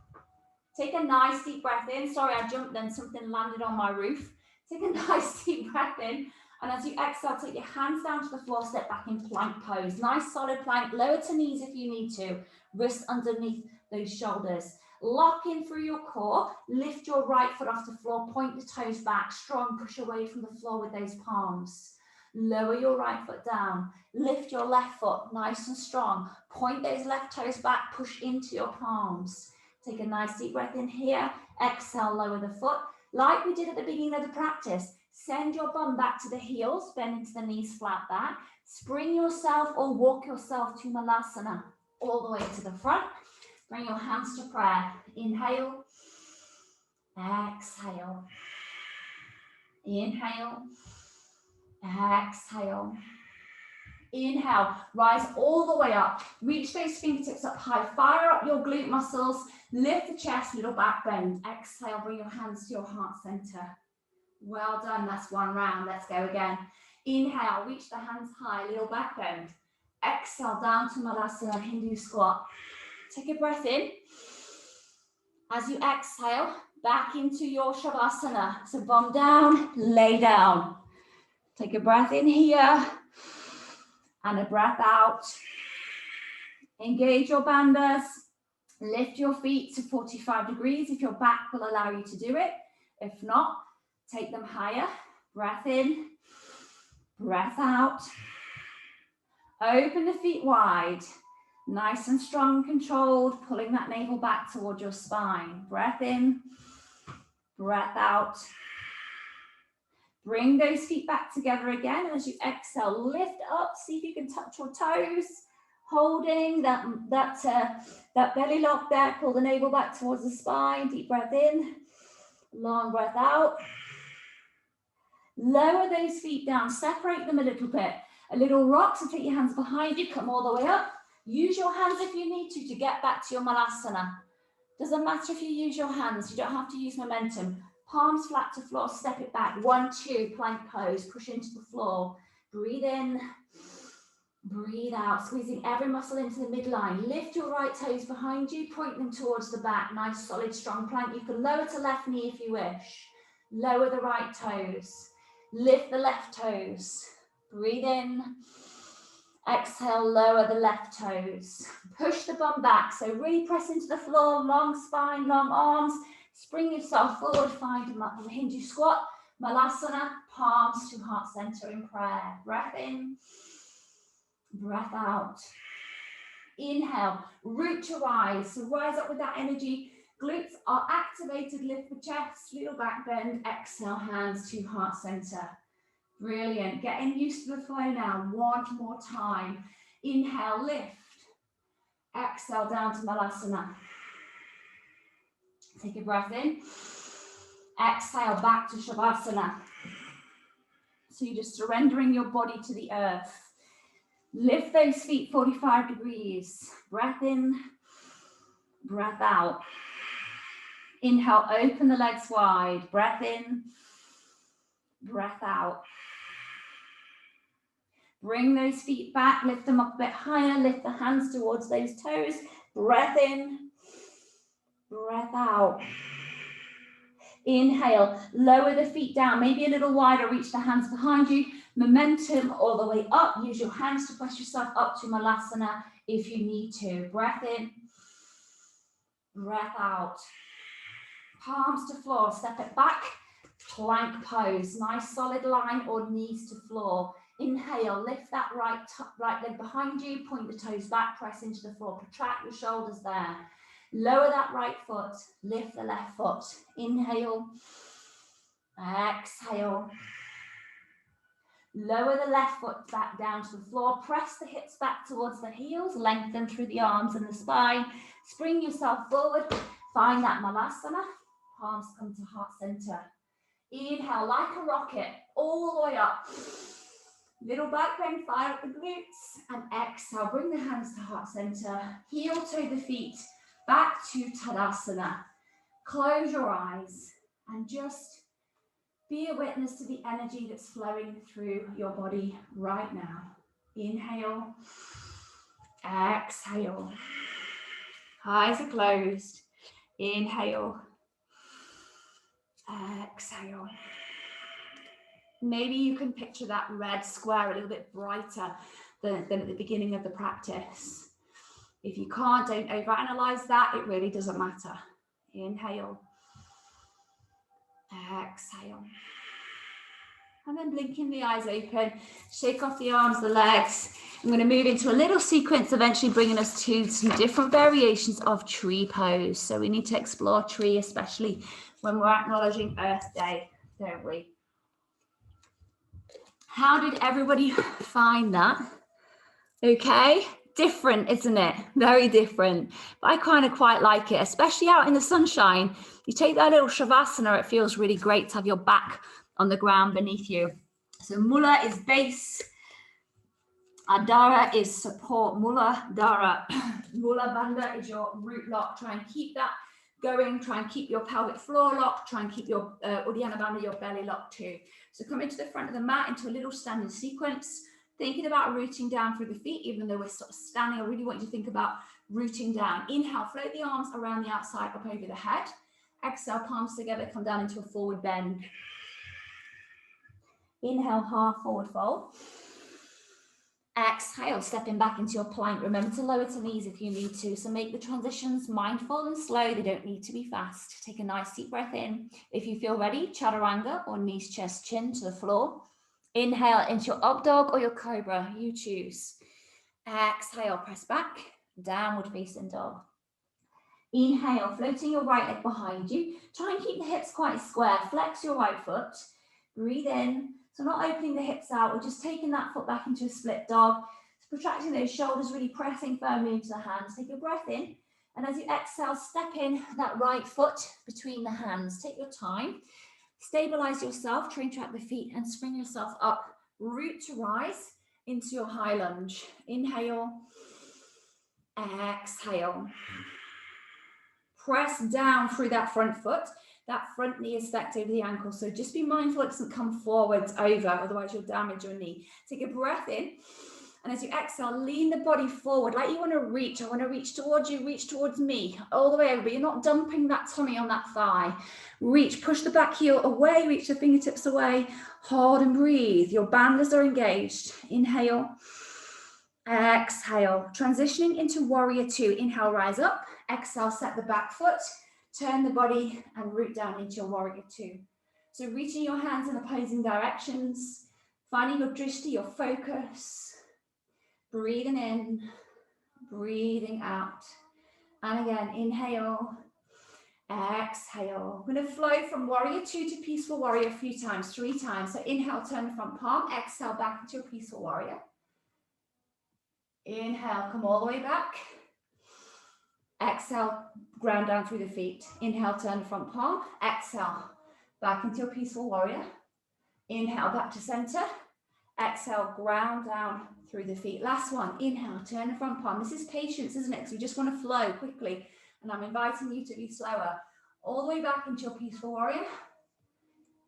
Take a nice deep breath in. Sorry, I jumped then, something landed on my roof. Take a nice deep breath in. And as you exhale, take your hands down to the floor, step back in plank pose. Nice solid plank, lower to knees if you need to. Wrists underneath those shoulders. Lock in through your core, lift your right foot off the floor, point the toes back, strong, push away from the floor with those palms. Lower your right foot down, lift your left foot, nice and strong. Point those left toes back, push into your palms. Take a nice deep breath in here, exhale, lower the foot. Like we did at the beginning of the practice, send your bum back to the heels, bend into the knees flat back. Spring yourself or walk yourself to Malasana, all the way to the front. Bring your hands to prayer. Inhale, exhale. Inhale, exhale. Inhale, rise all the way up. Reach those fingertips up high. Fire up your glute muscles. Lift the chest, little back bend. Exhale, bring your hands to your heart center. Well done, that's one round. Let's go again. Inhale, reach the hands high, little back bend. Exhale, down to Malasana, Hindu squat. Take a breath in. As you exhale, back into your Shavasana. So bum down, lay down. Take a breath in here and a breath out. Engage your bandhas. Lift your feet to 45 degrees if your back will allow you to do it. If not, take them higher. Breath in, breath out. Open the feet wide. Nice and strong, controlled, pulling that navel back towards your spine. Breath in, breath out. Bring those feet back together again. As you exhale, lift up, see if you can touch your toes. Holding that belly lock there, pull the navel back towards the spine. Deep breath in, long breath out. Lower those feet down, separate them a little bit. A little rock, so take your hands behind you, come all the way up. Use your hands if you need to get back to your Malasana. Doesn't matter if you use your hands, you don't have to use momentum. Palms flat to floor, step it back. 1, 2, plank pose, push into the floor. Breathe in, breathe out, squeezing every muscle into the midline. Lift your right toes behind you, point them towards the back. Nice, solid, strong plank. You can lower to left knee if you wish. Lower the right toes. Lift the left toes. Breathe in. Exhale, lower the left toes. Push the bum back. So really press into the floor, long spine, long arms. Spring yourself forward, find a Hindu squat. Malasana, palms to heart center in prayer. Breath in, breath out. Inhale, root to rise. So rise up with that energy. Glutes are activated, lift the chest, little back bend. Exhale, hands to heart center. Brilliant. Getting used to the flow now. One more time. Inhale, lift. Exhale, down to Malasana. Take a breath in. Exhale, back to Shavasana. So you're just surrendering your body to the earth. Lift those feet 45 degrees. Breath in, breath out. Inhale, open the legs wide. Breath in, breath out. Bring those feet back, lift them up a bit higher, lift the hands towards those toes. Breath in, breath out. Inhale, lower the feet down, maybe a little wider, reach the hands behind you. Momentum all the way up. Use your hands to press yourself up to Malasana if you need to. Breath in, breath out. Palms to floor, step it back, plank pose. Nice solid line or knees to floor. Inhale, lift that right leg behind you, point the toes back, press into the floor, protract your shoulders there. Lower that right foot, lift the left foot. Inhale, exhale. Lower the left foot back down to the floor, press the hips back towards the heels, lengthen through the arms and the spine. Spring yourself forward, find that Malasana. Palms come to heart center. Inhale, like a rocket, all the way up. Little back bend, fire up the glutes. And exhale, bring the hands to heart center. Heel toe the feet back to Tadasana. Close your eyes and just be a witness to the energy that's flowing through your body right now. Inhale, exhale. Eyes are closed. Inhale, exhale. Maybe you can picture that red square a little bit brighter than at the beginning of the practice. If you can't, don't overanalyze that. It really doesn't matter. Inhale, exhale. And then blinking the eyes open, shake off the arms, the legs. I'm going to move into a little sequence, eventually bringing us to some different variations of tree pose. So we need to explore tree, especially when we're acknowledging Earth Day, don't we? How did everybody find that? Okay, different, isn't it? Very different. But I kind of quite like it, especially out in the sunshine. You take that little Shavasana, it feels really great to have your back on the ground beneath you. So Mula is base, Adara is support, Mula Dara. Mula Bandha is your root lock. Try and keep that going. Try and keep your pelvic floor locked. Try and keep your Uddiyana Bandha, your belly locked too. So come into the front of the mat into a little standing sequence. Thinking about rooting down through the feet, even though we're sort of standing, I really want you to think about rooting down. Inhale, float the arms around the outside up over the head. Exhale, palms together, come down into a forward bend. Inhale, half forward fold. Exhale, stepping back into your plank. Remember to lower to knees if you need to. So make the transitions mindful and slow. They don't need to be fast. Take a nice deep breath in. If you feel ready, chaturanga or knees, chest, chin to the floor. Inhale into your up dog or your cobra, you choose. Exhale, press back, downward facing dog. Inhale, floating your right leg behind you. Try and keep the hips quite square. Flex your right foot. Breathe in. So not opening the hips out, we're just taking that foot back into a split dog. So protracting those shoulders, really pressing firmly into the hands. Take a breath in. And as you exhale, step in that right foot between the hands. Take your time. Stabilize yourself, train track the feet and spring yourself up. Root to rise into your high lunge. Inhale, exhale. Press down through that front foot. That front knee is stacked over the ankle. So just be mindful it doesn't come forwards over, otherwise you'll damage your knee. Take a breath in. And as you exhale, lean the body forward like you want to reach. I want to reach towards you, reach towards me, all the way over. But you're not dumping that tummy on that thigh. Reach, push the back heel away, reach the fingertips away. Hold and breathe. Your bandhas are engaged. Inhale, exhale. Transitioning into warrior two. Inhale, rise up. Exhale, set the back foot. Turn the body and root down into your warrior two. So reaching your hands in opposing directions. Finding your drishti, your focus. Breathing in, breathing out. And again, inhale, exhale. We're going to flow from warrior 2 to peaceful warrior a few times, 3 times. So inhale, turn the front palm, exhale back into your peaceful warrior. Inhale, come all the way back. Exhale, ground down through the feet. Inhale, turn the front palm, exhale, back into your peaceful warrior. Inhale, back to center. Exhale, ground down through the feet. Last one, inhale, turn the front palm. This is patience, isn't it? Because we just want to flow quickly. And I'm inviting you to be slower. All the way back into your peaceful warrior.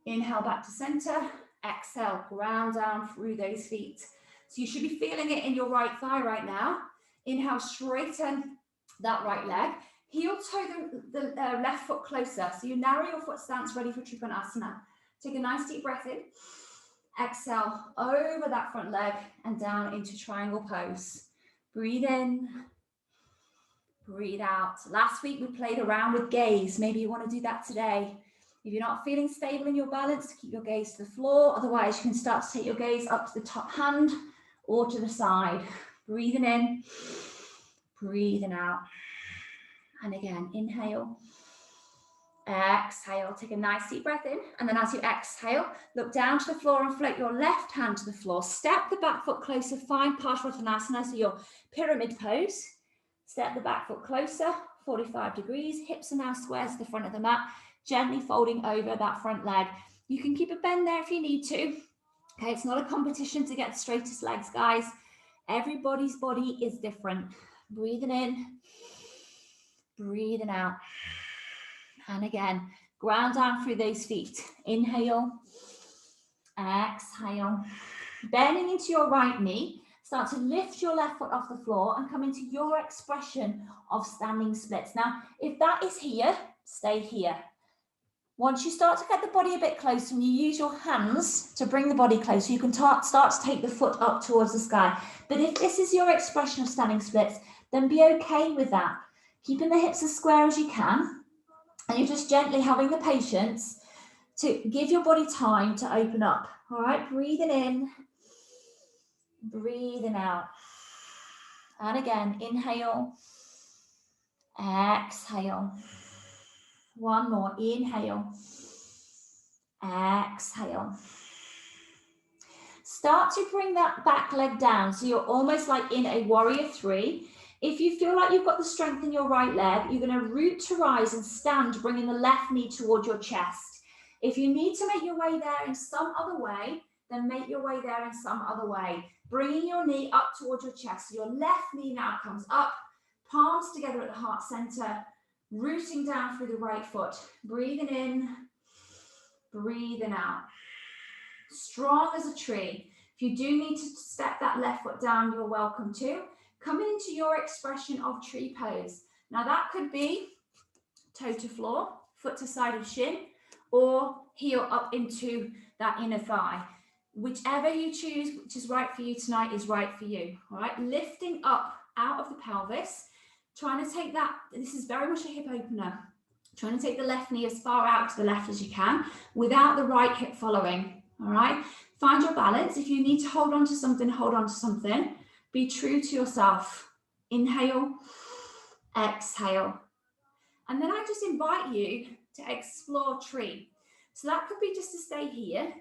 Inhale, back to center. Exhale, ground down through those feet. So you should be feeling it in your right thigh right now. Inhale, straighten that right leg. Heel toe the left foot closer. So you narrow your foot stance, ready for Trikonasana. Take a nice deep breath in. Exhale over that front leg and down into triangle pose. Breathe in, breathe out. Last week we played around with gaze. Maybe you want to do that today. If you're not feeling stable in your balance, keep your gaze to the floor. Otherwise, you can start to take your gaze up to the top hand or to the side. Breathing in, breathing out. And again, inhale. Exhale, take a nice deep breath in, and then as you exhale, look down to the floor and float your left hand to the floor. Step the back foot closer, find Parsvarthanasana, so your pyramid pose. Step the back foot closer, 45 degrees, hips are now square to the front of the mat, gently folding over that front leg. You can keep a bend there if you need to. Okay, it's not a competition to get the straightest legs, guys. Everybody's body is different. Breathing in, breathing out. And again, ground down through those feet. Inhale, exhale. Bending into your right knee. Start to lift your left foot off the floor and come into your expression of standing splits. Now, if that is here, stay here. Once you start to get the body a bit closer and you use your hands to bring the body closer, you can start to take the foot up towards the sky. But if this is your expression of standing splits, then be okay with that. Keeping the hips as square as you can. And you're just gently having the patience to give your body time to open up. All right, breathing in, breathing out. And again, inhale, exhale. One more, inhale, exhale. Start to bring that back leg down. So you're almost like in a warrior 3. If you feel like you've got the strength in your right leg, you're going to root to rise and stand, bringing the left knee toward your chest. If you need to make your way there in some other way, then make your way there in some other way. Bringing your knee up towards your chest. So your left knee now comes up, palms together at the heart center, rooting down through the right foot. Breathing in, breathing out. Strong as a tree. If you do need to step that left foot down, you're welcome to. Coming into your expression of tree pose. Now that could be toe to floor, foot to side of shin, or heel up into that inner thigh. Whichever you choose, which is right for you tonight, is right for you. All right, lifting up out of the pelvis, trying to take that, this is very much a hip opener. Trying to take the left knee as far out to the left as you can without the right hip following. All right, find your balance. If you need to hold on to something, hold on to something. Be true to yourself. Inhale, exhale. And then I just invite you to explore tree. So that could be just to stay here.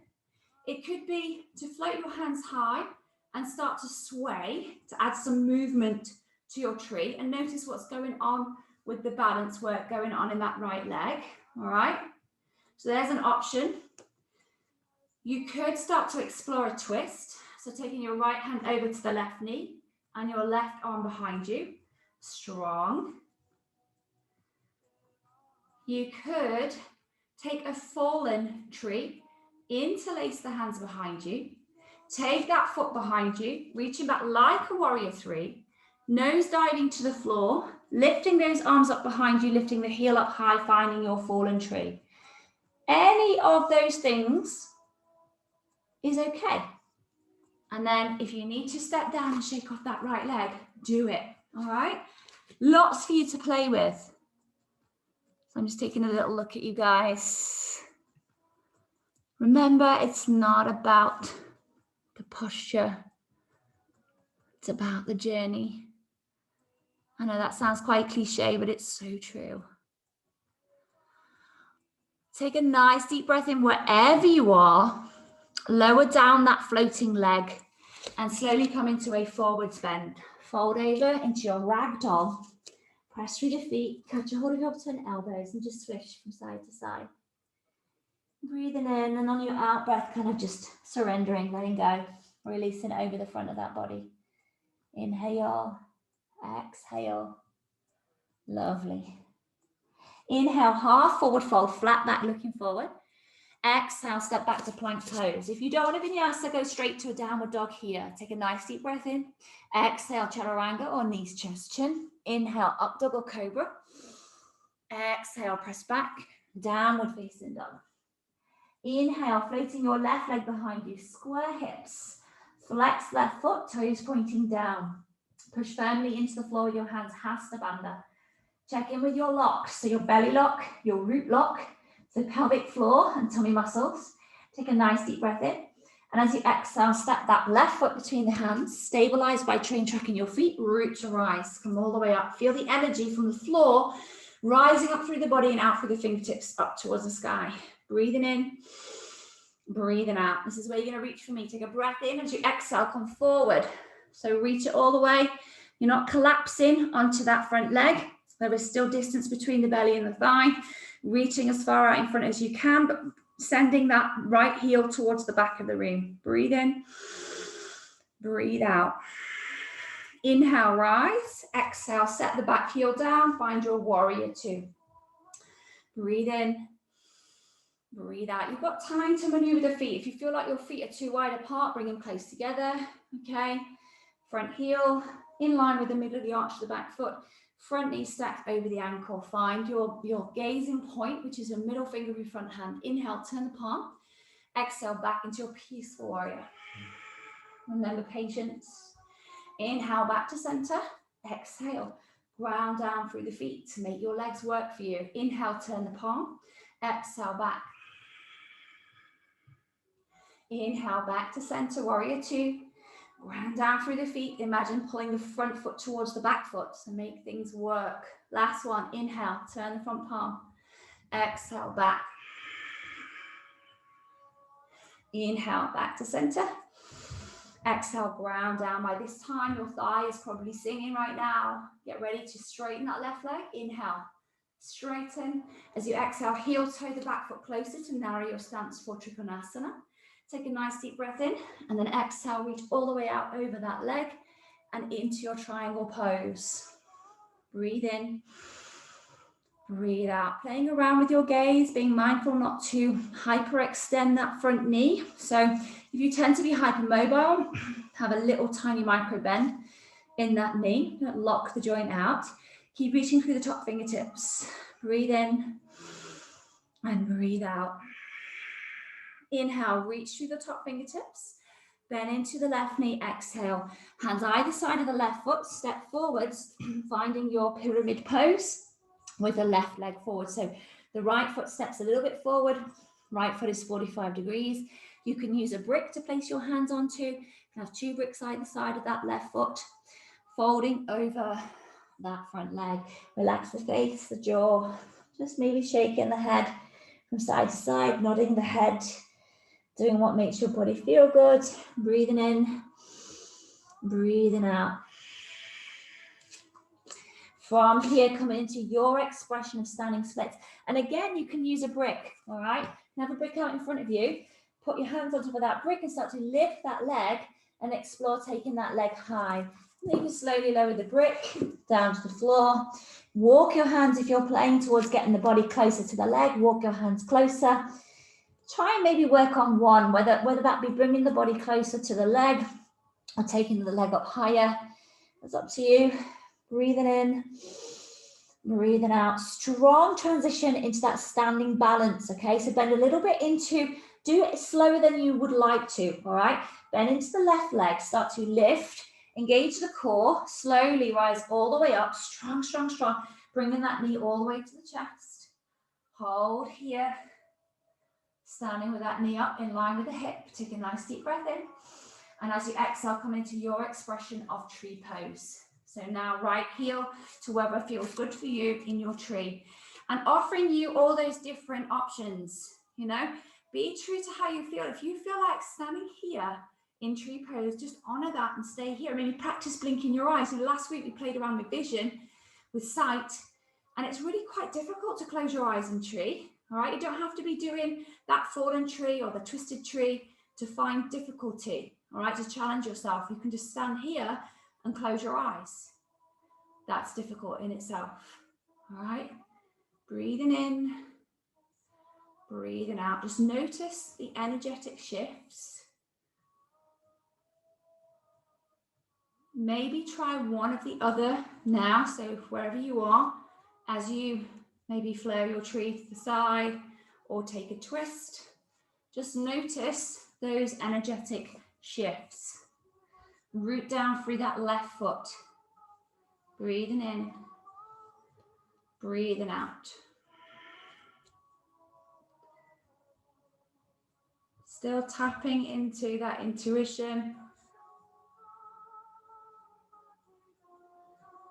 It could be to float your hands high and start to sway to add some movement to your tree. And notice what's going on with the balance work going on in that right leg. All right. So there's an option. You could start to explore a twist. So taking your right hand over to the left knee and your left arm behind you. Strong. You could take a fallen tree, interlace the hands behind you, take that foot behind you, reaching back like a warrior 3, nose diving to the floor, lifting those arms up behind you, lifting the heel up high, finding your fallen tree. Any of those things is okay. And then if you need to step down and shake off that right leg, do it, all right? Lots for you to play with. So I'm just taking a little look at you guys. Remember, it's not about the posture. It's about the journey. I know that sounds quite cliche, but it's so true. Take a nice deep breath in wherever you are. Lower down that floating leg and slowly come into a forwards bend. Fold over into your ragdoll. Press through the feet, catch a hold of your upturned elbows and just swish from side to side. Breathing in, and on your out breath, kind of just surrendering, letting go, releasing over the front of that body. Inhale, exhale. Lovely. Inhale, half forward fold, flat back looking forward. Exhale, step back to plank pose. If you don't want a vinyasa, go straight to a downward dog here. Take a nice deep breath in. Exhale, chaturanga or knees, chest, chin. Inhale, up dog or cobra. Exhale, press back, downward facing dog. Inhale, floating your left leg behind you, square hips. Flex left foot, toes pointing down. Push firmly into the floor with your hands, Hasta Bandha. Check in with your locks, so your belly lock, your root lock, so pelvic floor and tummy muscles. Take a nice deep breath in. And as you exhale, step that left foot between the hands, stabilize by train tracking your feet, root to rise, come all the way up. Feel the energy from the floor, rising up through the body and out through the fingertips, up towards the sky. Breathing in, breathing out. This is where you're gonna reach for me. Take a breath in, as you exhale, come forward. So reach it all the way. You're not collapsing onto that front leg. There is still distance between the belly and the thigh, reaching as far out in front as you can, but sending that right heel towards the back of the room. Breathe in, breathe out. Inhale, rise. Exhale, set the back heel down. Find your warrior two. Breathe in, breathe out. You've got time to maneuver the feet. If you feel like your feet are too wide apart, bring them close together. Okay. Front heel in line with the middle of the arch of the back foot. Front knee stacked over the ankle. Find your gazing point, which is your middle finger of your front hand. Inhale, turn the palm. Exhale, back into your peaceful warrior. Remember patience. Inhale, back to center. Exhale, ground down through the feet to make your legs work for you. Inhale, turn the palm. Exhale, back. Inhale, back to center, warrior two. Ground down through the feet. Imagine pulling the front foot towards the back foot to make things work. Last one. Inhale, turn the front palm. Exhale, back. Inhale, back to center. Exhale, ground down. By this time, your thigh is probably singing right now. Get ready to straighten that left leg. Inhale, straighten. As you exhale, heel toe the back foot closer to narrow your stance for Trikonasana. Take a nice deep breath in, and then exhale, reach all the way out over that leg and into your triangle pose. Breathe in, breathe out. Playing around with your gaze, being mindful not to hyperextend that front knee. So if you tend to be hypermobile, have a little tiny micro bend in that knee. Don't lock the joint out. Keep reaching through the top fingertips. Breathe in and breathe out. Inhale, reach through the top fingertips, bend into the left knee, exhale. Hands either side of the left foot, step forwards, finding your pyramid pose with the left leg forward. So the right foot steps a little bit forward, right foot is 45 degrees. You can use a brick to place your hands onto. You can have two bricks either side of that left foot, folding over that front leg. Relax the face, the jaw, just maybe shaking the head from side to side, nodding the head, doing what makes your body feel good. Breathing in, breathing out. From here, coming into your expression of standing splits. And again, you can use a brick, all right? Have a brick out in front of you. Put your hands on top of that brick and start to lift that leg and explore taking that leg high. And then you can slowly lower the brick down to the floor. Walk your hands, if you're playing towards getting the body closer to the leg, walk your hands closer. Try and maybe work on one, whether that be bringing the body closer to the leg or taking the leg up higher. It's up to you. Breathing in, breathing out. Strong transition into that standing balance, okay? So bend a little bit into, do it slower than you would like to, all right? Bend into the left leg, start to lift, engage the core, slowly rise all the way up, strong, strong, strong, bringing that knee all the way to the chest. Hold here. Standing with that knee up in line with the hip. Take a nice deep breath in. And as you exhale, come into your expression of tree pose. So now right heel to wherever feels good for you in your tree, and offering you all those different options, you know, be true to how you feel. If you feel like standing here in tree pose, just honor that and stay here. Maybe practice blinking your eyes. And last week we played around with vision, with sight, and it's really quite difficult to close your eyes in tree. All right, you don't have to be doing that fallen tree or the twisted tree to find difficulty. All right, to challenge yourself. You can just stand here and close your eyes. That's difficult in itself. All right, breathing in, breathing out. Just notice the energetic shifts. Maybe try one of the other now. So wherever you are, as you maybe flare your tree to the side or take a twist, just notice those energetic shifts. Root down through that left foot. Breathing in, breathing out. Still tapping into that intuition.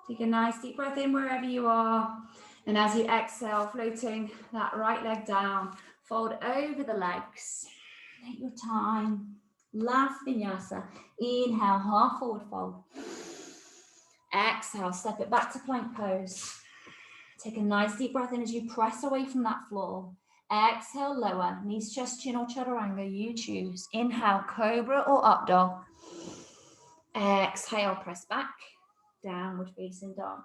Take a nice deep breath in wherever you are. And as you exhale, floating that right leg down, fold over the legs. Take your time. Last vinyasa. Inhale, half forward fold. Exhale, step it back to plank pose. Take a nice deep breath in as you press away from that floor. Exhale, lower, knees, chest, chin, or chaturanga, you choose. Inhale, cobra or up dog. Exhale, press back, downward facing dog.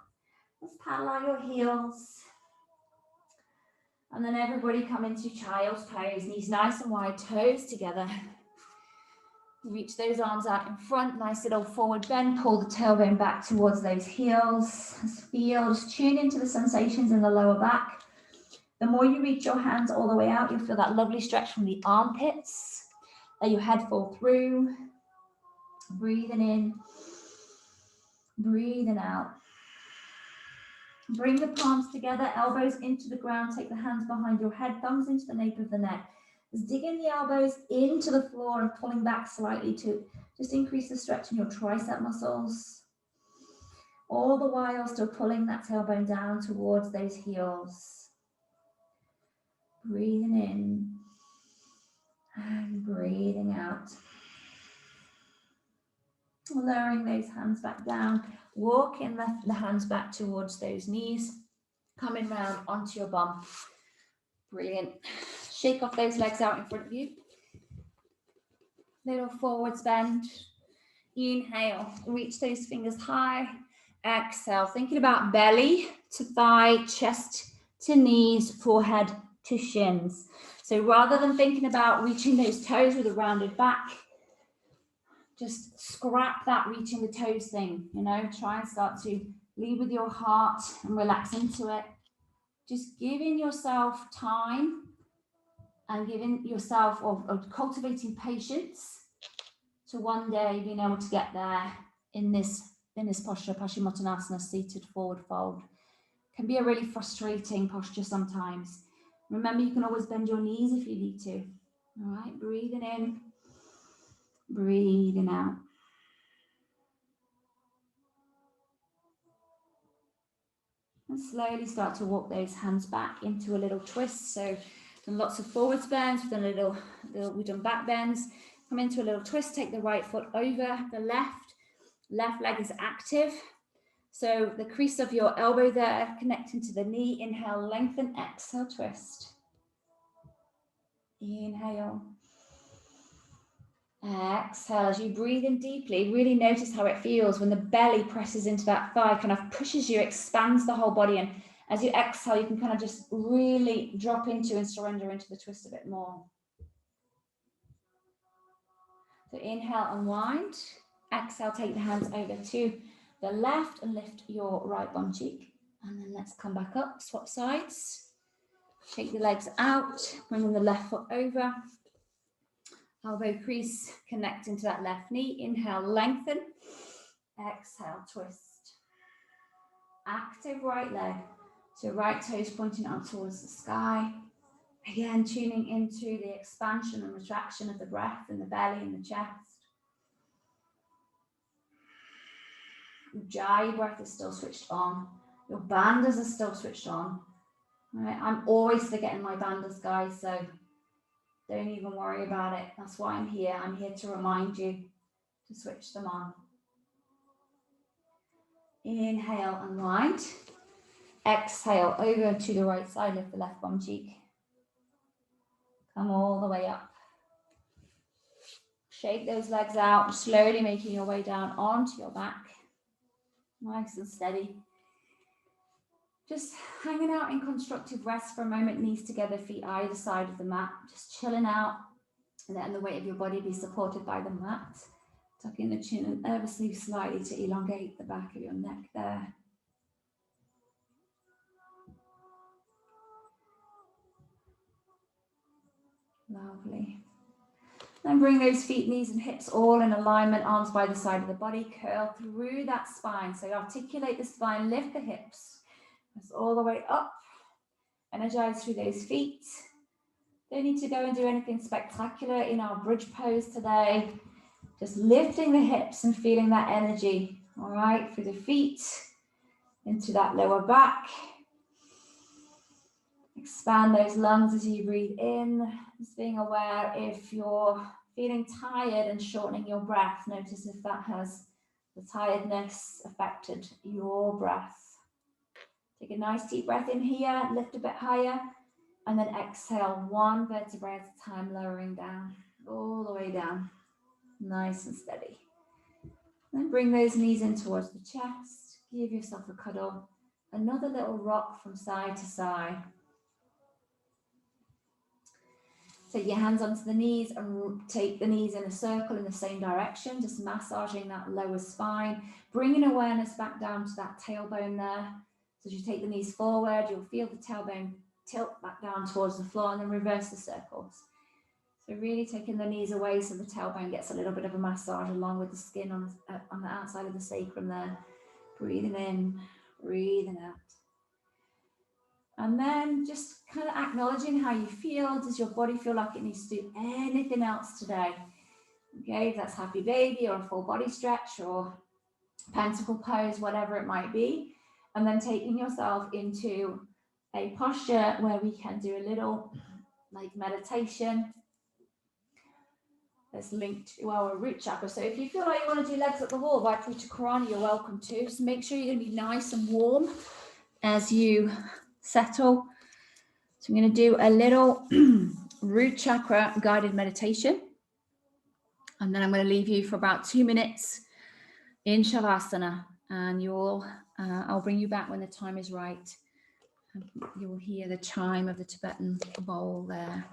Let's paddle out your heels. And then everybody come into child's pose, knees nice and wide, toes together. Reach those arms out in front, nice little forward bend, pull the tailbone back towards those heels. Just tune into the sensations in the lower back. The more you reach your hands all the way out, you'll feel that lovely stretch from the armpits. Let your head fall through. Breathing in, breathing out. Bring the palms together, elbows into the ground, take the hands behind your head, thumbs into the nape of the neck. Just digging the elbows into the floor and pulling back slightly to just increase the stretch in your tricep muscles. All the while still pulling that tailbone down towards those heels. Breathing in and breathing out. Lowering those hands back down, walking the hands back towards those knees, coming round onto your bum. Brilliant. Shake off those legs out in front of you. Little forwards bend. Inhale, reach those fingers high. Exhale, thinking about belly to thigh, chest to knees, forehead to shins. So rather than thinking about reaching those toes with a rounded back, just scrap that reaching the toes thing, you know, try and start to lead with your heart and relax into it. Just giving yourself time and giving yourself or cultivating patience to one day being able to get there in this posture, Paschimottanasana, seated forward fold. Can be a really frustrating posture sometimes. Remember, you can always bend your knees if you need to. All right, breathing in, breathing out. And slowly start to walk those hands back into a little twist. So done lots of forwards bends, we've done back bends. Come into a little twist, take the right foot over the left leg is active. So the crease of your elbow there, connecting to the knee. Inhale, lengthen, exhale, twist. Inhale. Exhale, as you breathe in deeply, really notice how it feels when the belly presses into that thigh, kind of pushes you, expands the whole body. And as you exhale, you can kind of just really drop into and surrender into the twist a bit more. So inhale, unwind. Exhale, take the hands over to the left and lift your right bum cheek. And then let's come back up, swap sides. Shake the legs out, bringing the left foot over. Elbow crease, connecting to that left knee. Inhale, lengthen. Exhale, twist. Active right leg. So right toes pointing up towards the sky. Again, tuning into the expansion and retraction of the breath in the belly and the chest. Ujjayi breath is still switched on. Your bandhas are still switched on. All right, I'm always forgetting my bandhas, guys, so don't even worry about it. That's why I'm here. I'm here to remind you to switch them on. Inhale, unwind. Exhale, over to the right side, lift the left bum cheek. Come all the way up. Shake those legs out, slowly making your way down onto your back. Nice and steady. Just hanging out in constructive rest for a moment, knees together, feet either side of the mat. Just chilling out, and letting the weight of your body be supported by the mat. Tucking the chin and ever so slightly to elongate the back of your neck there. Lovely. Then bring those feet, knees and hips all in alignment, arms by the side of the body, curl through that spine. So articulate the spine, lift the hips, press all the way up, energize through those feet. Don't need to go and do anything spectacular in our bridge pose today. Just lifting the hips and feeling that energy, all right, through the feet, into that lower back. Expand those lungs as you breathe in, just being aware if you're feeling tired and shortening your breath. Notice if that has the tiredness affected your breath. Take a nice deep breath in here, lift a bit higher, and then exhale one vertebrae at a time, lowering down, all the way down, nice and steady. Then bring those knees in towards the chest, give yourself a cuddle, another little rock from side to side. Take your hands onto the knees and take the knees in a circle in the same direction, just massaging that lower spine, bringing awareness back down to that tailbone there. So as you take the knees forward, you'll feel the tailbone tilt back down towards the floor, and then reverse the circles. So really taking the knees away so the tailbone gets a little bit of a massage along with the skin on the outside of the sacrum there. Breathing in, breathing out. And then just kind of acknowledging how you feel. Does your body feel like it needs to do anything else today? Okay, if that's happy baby or a full body stretch or pentacle pose, whatever it might be. And then taking yourself into a posture where we can do a little like meditation that's linked to our root chakra. So if you feel like you want to do legs at the wall, Vital Chakrana, you're welcome to. Just make sure you're going to be nice and warm as you settle. So I'm going to do a little root chakra guided meditation. And then I'm going to leave you for about 2 minutes in Shavasana. And I'll bring you back when the time is right. You'll hear the chime of the Tibetan bowl there.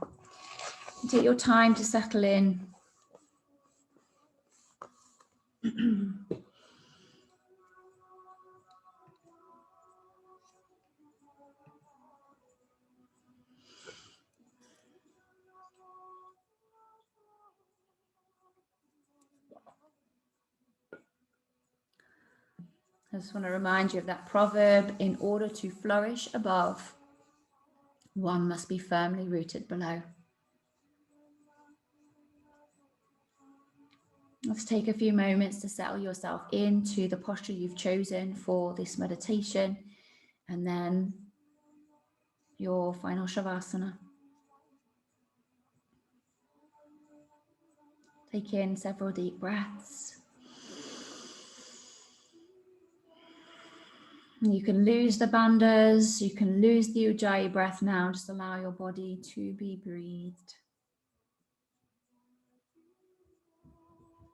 Take your time to settle in. I just want to remind you of that proverb: in order to flourish above, one must be firmly rooted below. Let's take a few moments to settle yourself into the posture you've chosen for this meditation, and then your final Shavasana. Take in several deep breaths. You can lose the bandhas, you can lose the Ujjayi breath now. Just allow your body to be breathed.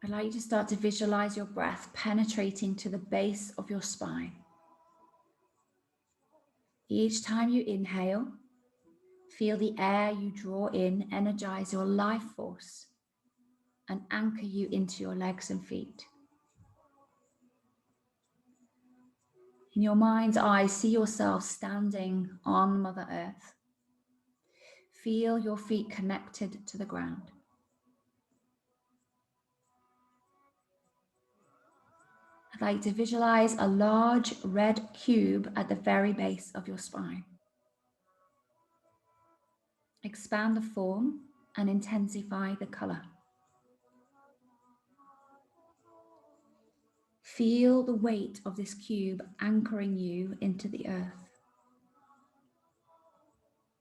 I'd like you to start to visualize your breath penetrating to the base of your spine. Each time you inhale, feel the air you draw in energize your life force and anchor you into your legs and feet. In your mind's eye, see yourself standing on Mother Earth. Feel your feet connected to the ground. I'd like to visualize a large red cube at the very base of your spine. Expand the form and intensify the color. Feel the weight of this cube anchoring you into the earth.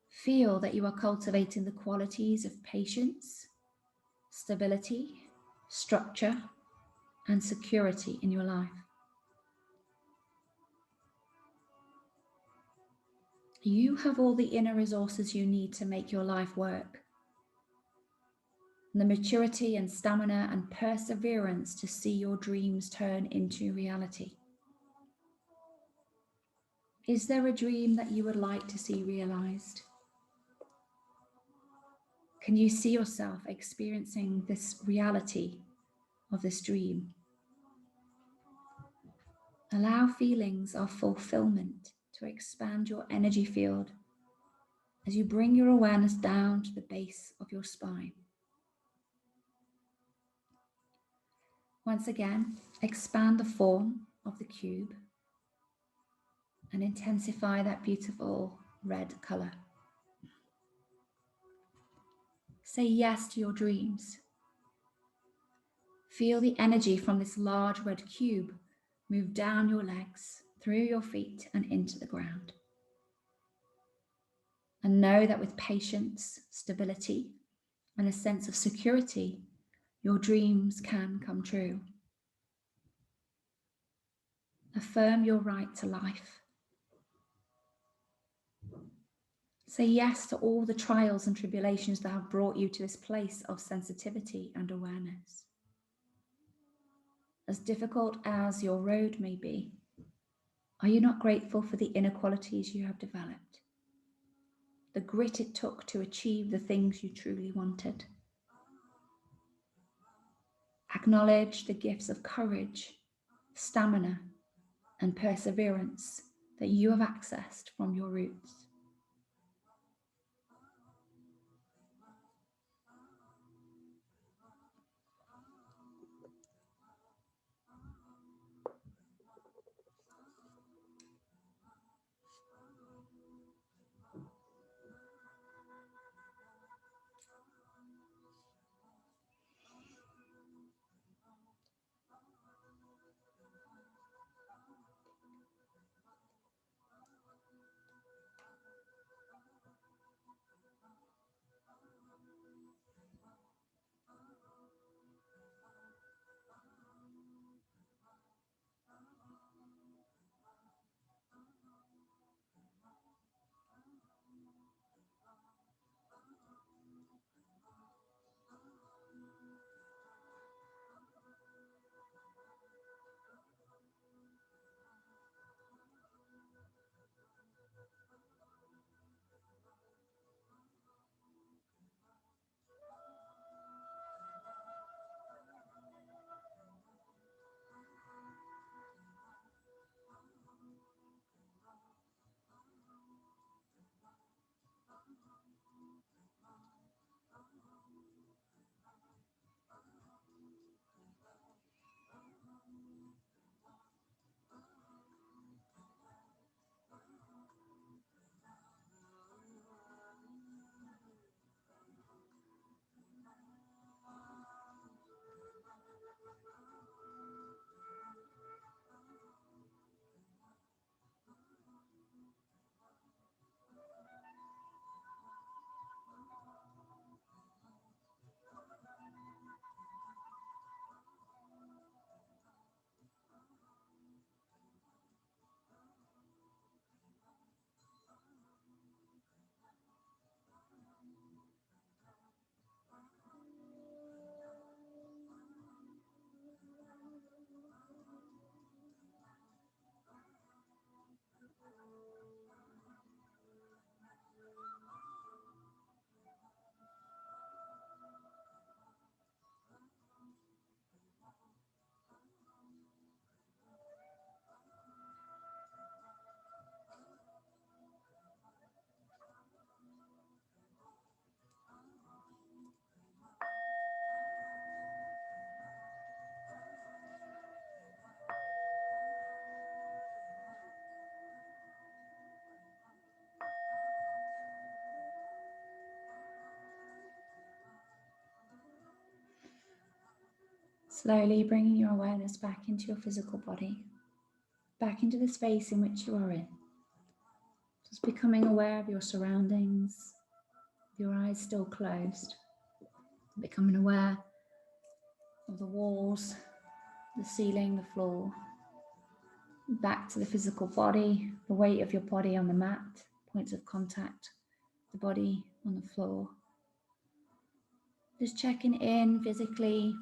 Feel that you are cultivating the qualities of patience, stability, structure, and security in your life. You have all the inner resources you need to make your life work. And the maturity and stamina and perseverance to see your dreams turn into reality. Is there a dream that you would like to see realized? Can you see yourself experiencing this reality of this dream? Allow feelings of fulfillment to expand your energy field as you bring your awareness down to the base of your spine. Once again, expand the form of the cube and intensify that beautiful red color. Say yes to your dreams. Feel the energy from this large red cube move down your legs, through your feet and into the ground. And know that with patience, stability, and a sense of security, your dreams can come true. Affirm your right to life. Say yes to all the trials and tribulations that have brought you to this place of sensitivity and awareness. As difficult as your road may be, are you not grateful for the inner qualities you have developed? The grit it took to achieve the things you truly wanted. Acknowledge the gifts of courage, stamina, and perseverance that you have accessed from your roots. Slowly bringing your awareness back into your physical body, back into the space in which you are in. Just becoming aware of your surroundings, your eyes still closed. Becoming aware of the walls, the ceiling, the floor. Back to the physical body, the weight of your body on the mat, points of contact, the body on the floor. Just checking in physically,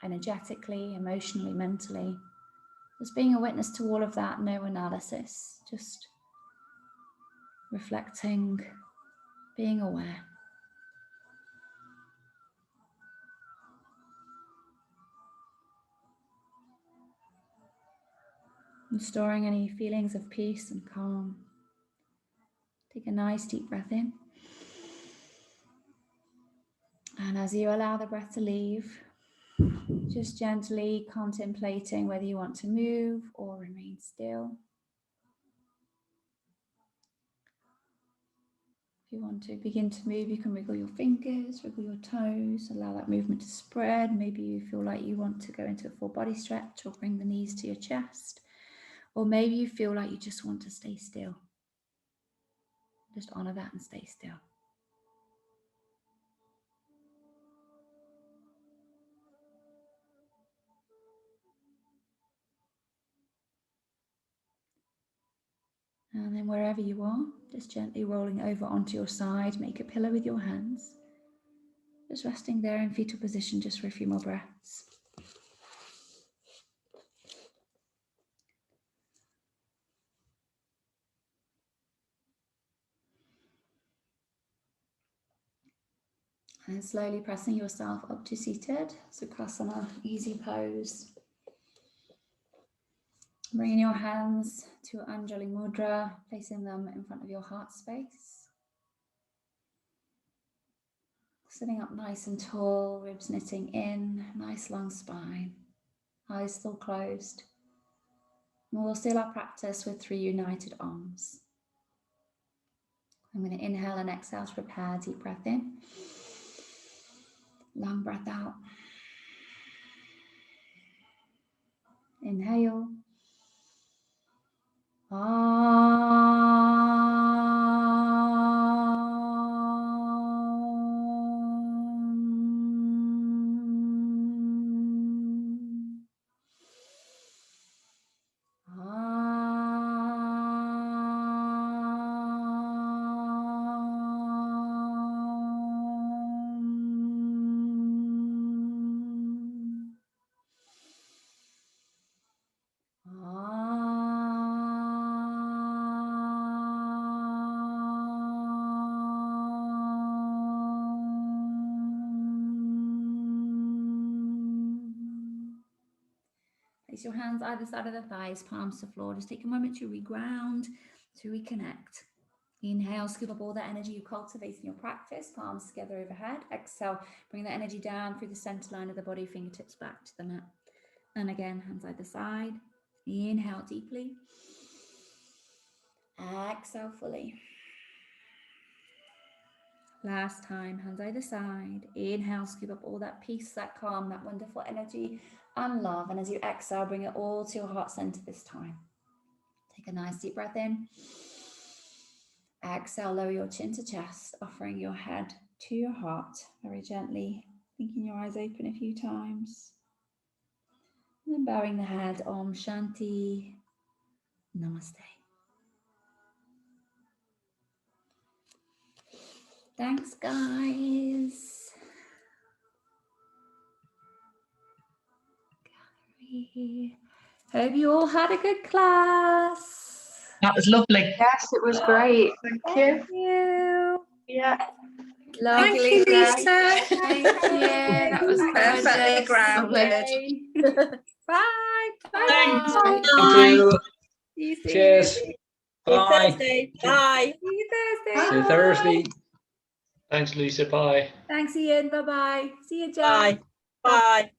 energetically, emotionally, mentally. Just being a witness to all of that, no analysis, just reflecting, being aware. And storing any feelings of peace and calm. Take a nice deep breath in. And as you allow the breath to leave, just gently contemplating whether you want to move or remain still. If you want to begin to move, you can wiggle your fingers, wiggle your toes, allow that movement to spread. Maybe you feel like you want to go into a full body stretch or bring the knees to your chest. Or maybe you feel like you just want to stay still. Just honor that and stay still. And then wherever you are, just gently rolling over onto your side, make a pillow with your hands. Just resting there in fetal position just for a few more breaths. And slowly pressing yourself up to seated, Sukhasana, easy pose. Bringing your hands to Anjali Mudra, placing them in front of your heart space. Sitting up nice and tall, ribs knitting in, nice long spine, eyes still closed. And we'll seal our practice with 3 united arms. I'm going to inhale and exhale to prepare. Deep breath in. Long breath out. Inhale. Place your hands either side of the thighs, palms to the floor. Just take a moment to reground, to reconnect. Inhale, scoop up all that energy you cultivate in your practice, palms together overhead. Exhale, bring the energy down through the center line of the body, fingertips back to the mat. And again, hands either side. Inhale deeply. Exhale fully. Last time, hands either side. Inhale, scoop up all that peace, that calm, that wonderful energy and love. And as you exhale, bring it all to your heart center this time. Take a nice deep breath in. Exhale, lower your chin to chest, offering your head to your heart very gently, blinking your eyes open a few times. And then bowing the head, Om Shanti, Namaste. Thanks, guys. Gallery. Hope you all had a good class.
That was lovely.
Yes, it was great. Thank you. Yeah.
Lovely.
Thank you, Lisa.
Thank you. That was
Perfectly grounded.
Bye. Bye.
Thanks.
Bye.
Thank you.
See you soon.
Cheers.
See you
Bye.
Thursday. Bye.
See you Thursday.
See you Thursday.
Thanks, Lisa. Bye.
Thanks, Ian. Bye-bye. See you, Jen.
Bye. Bye.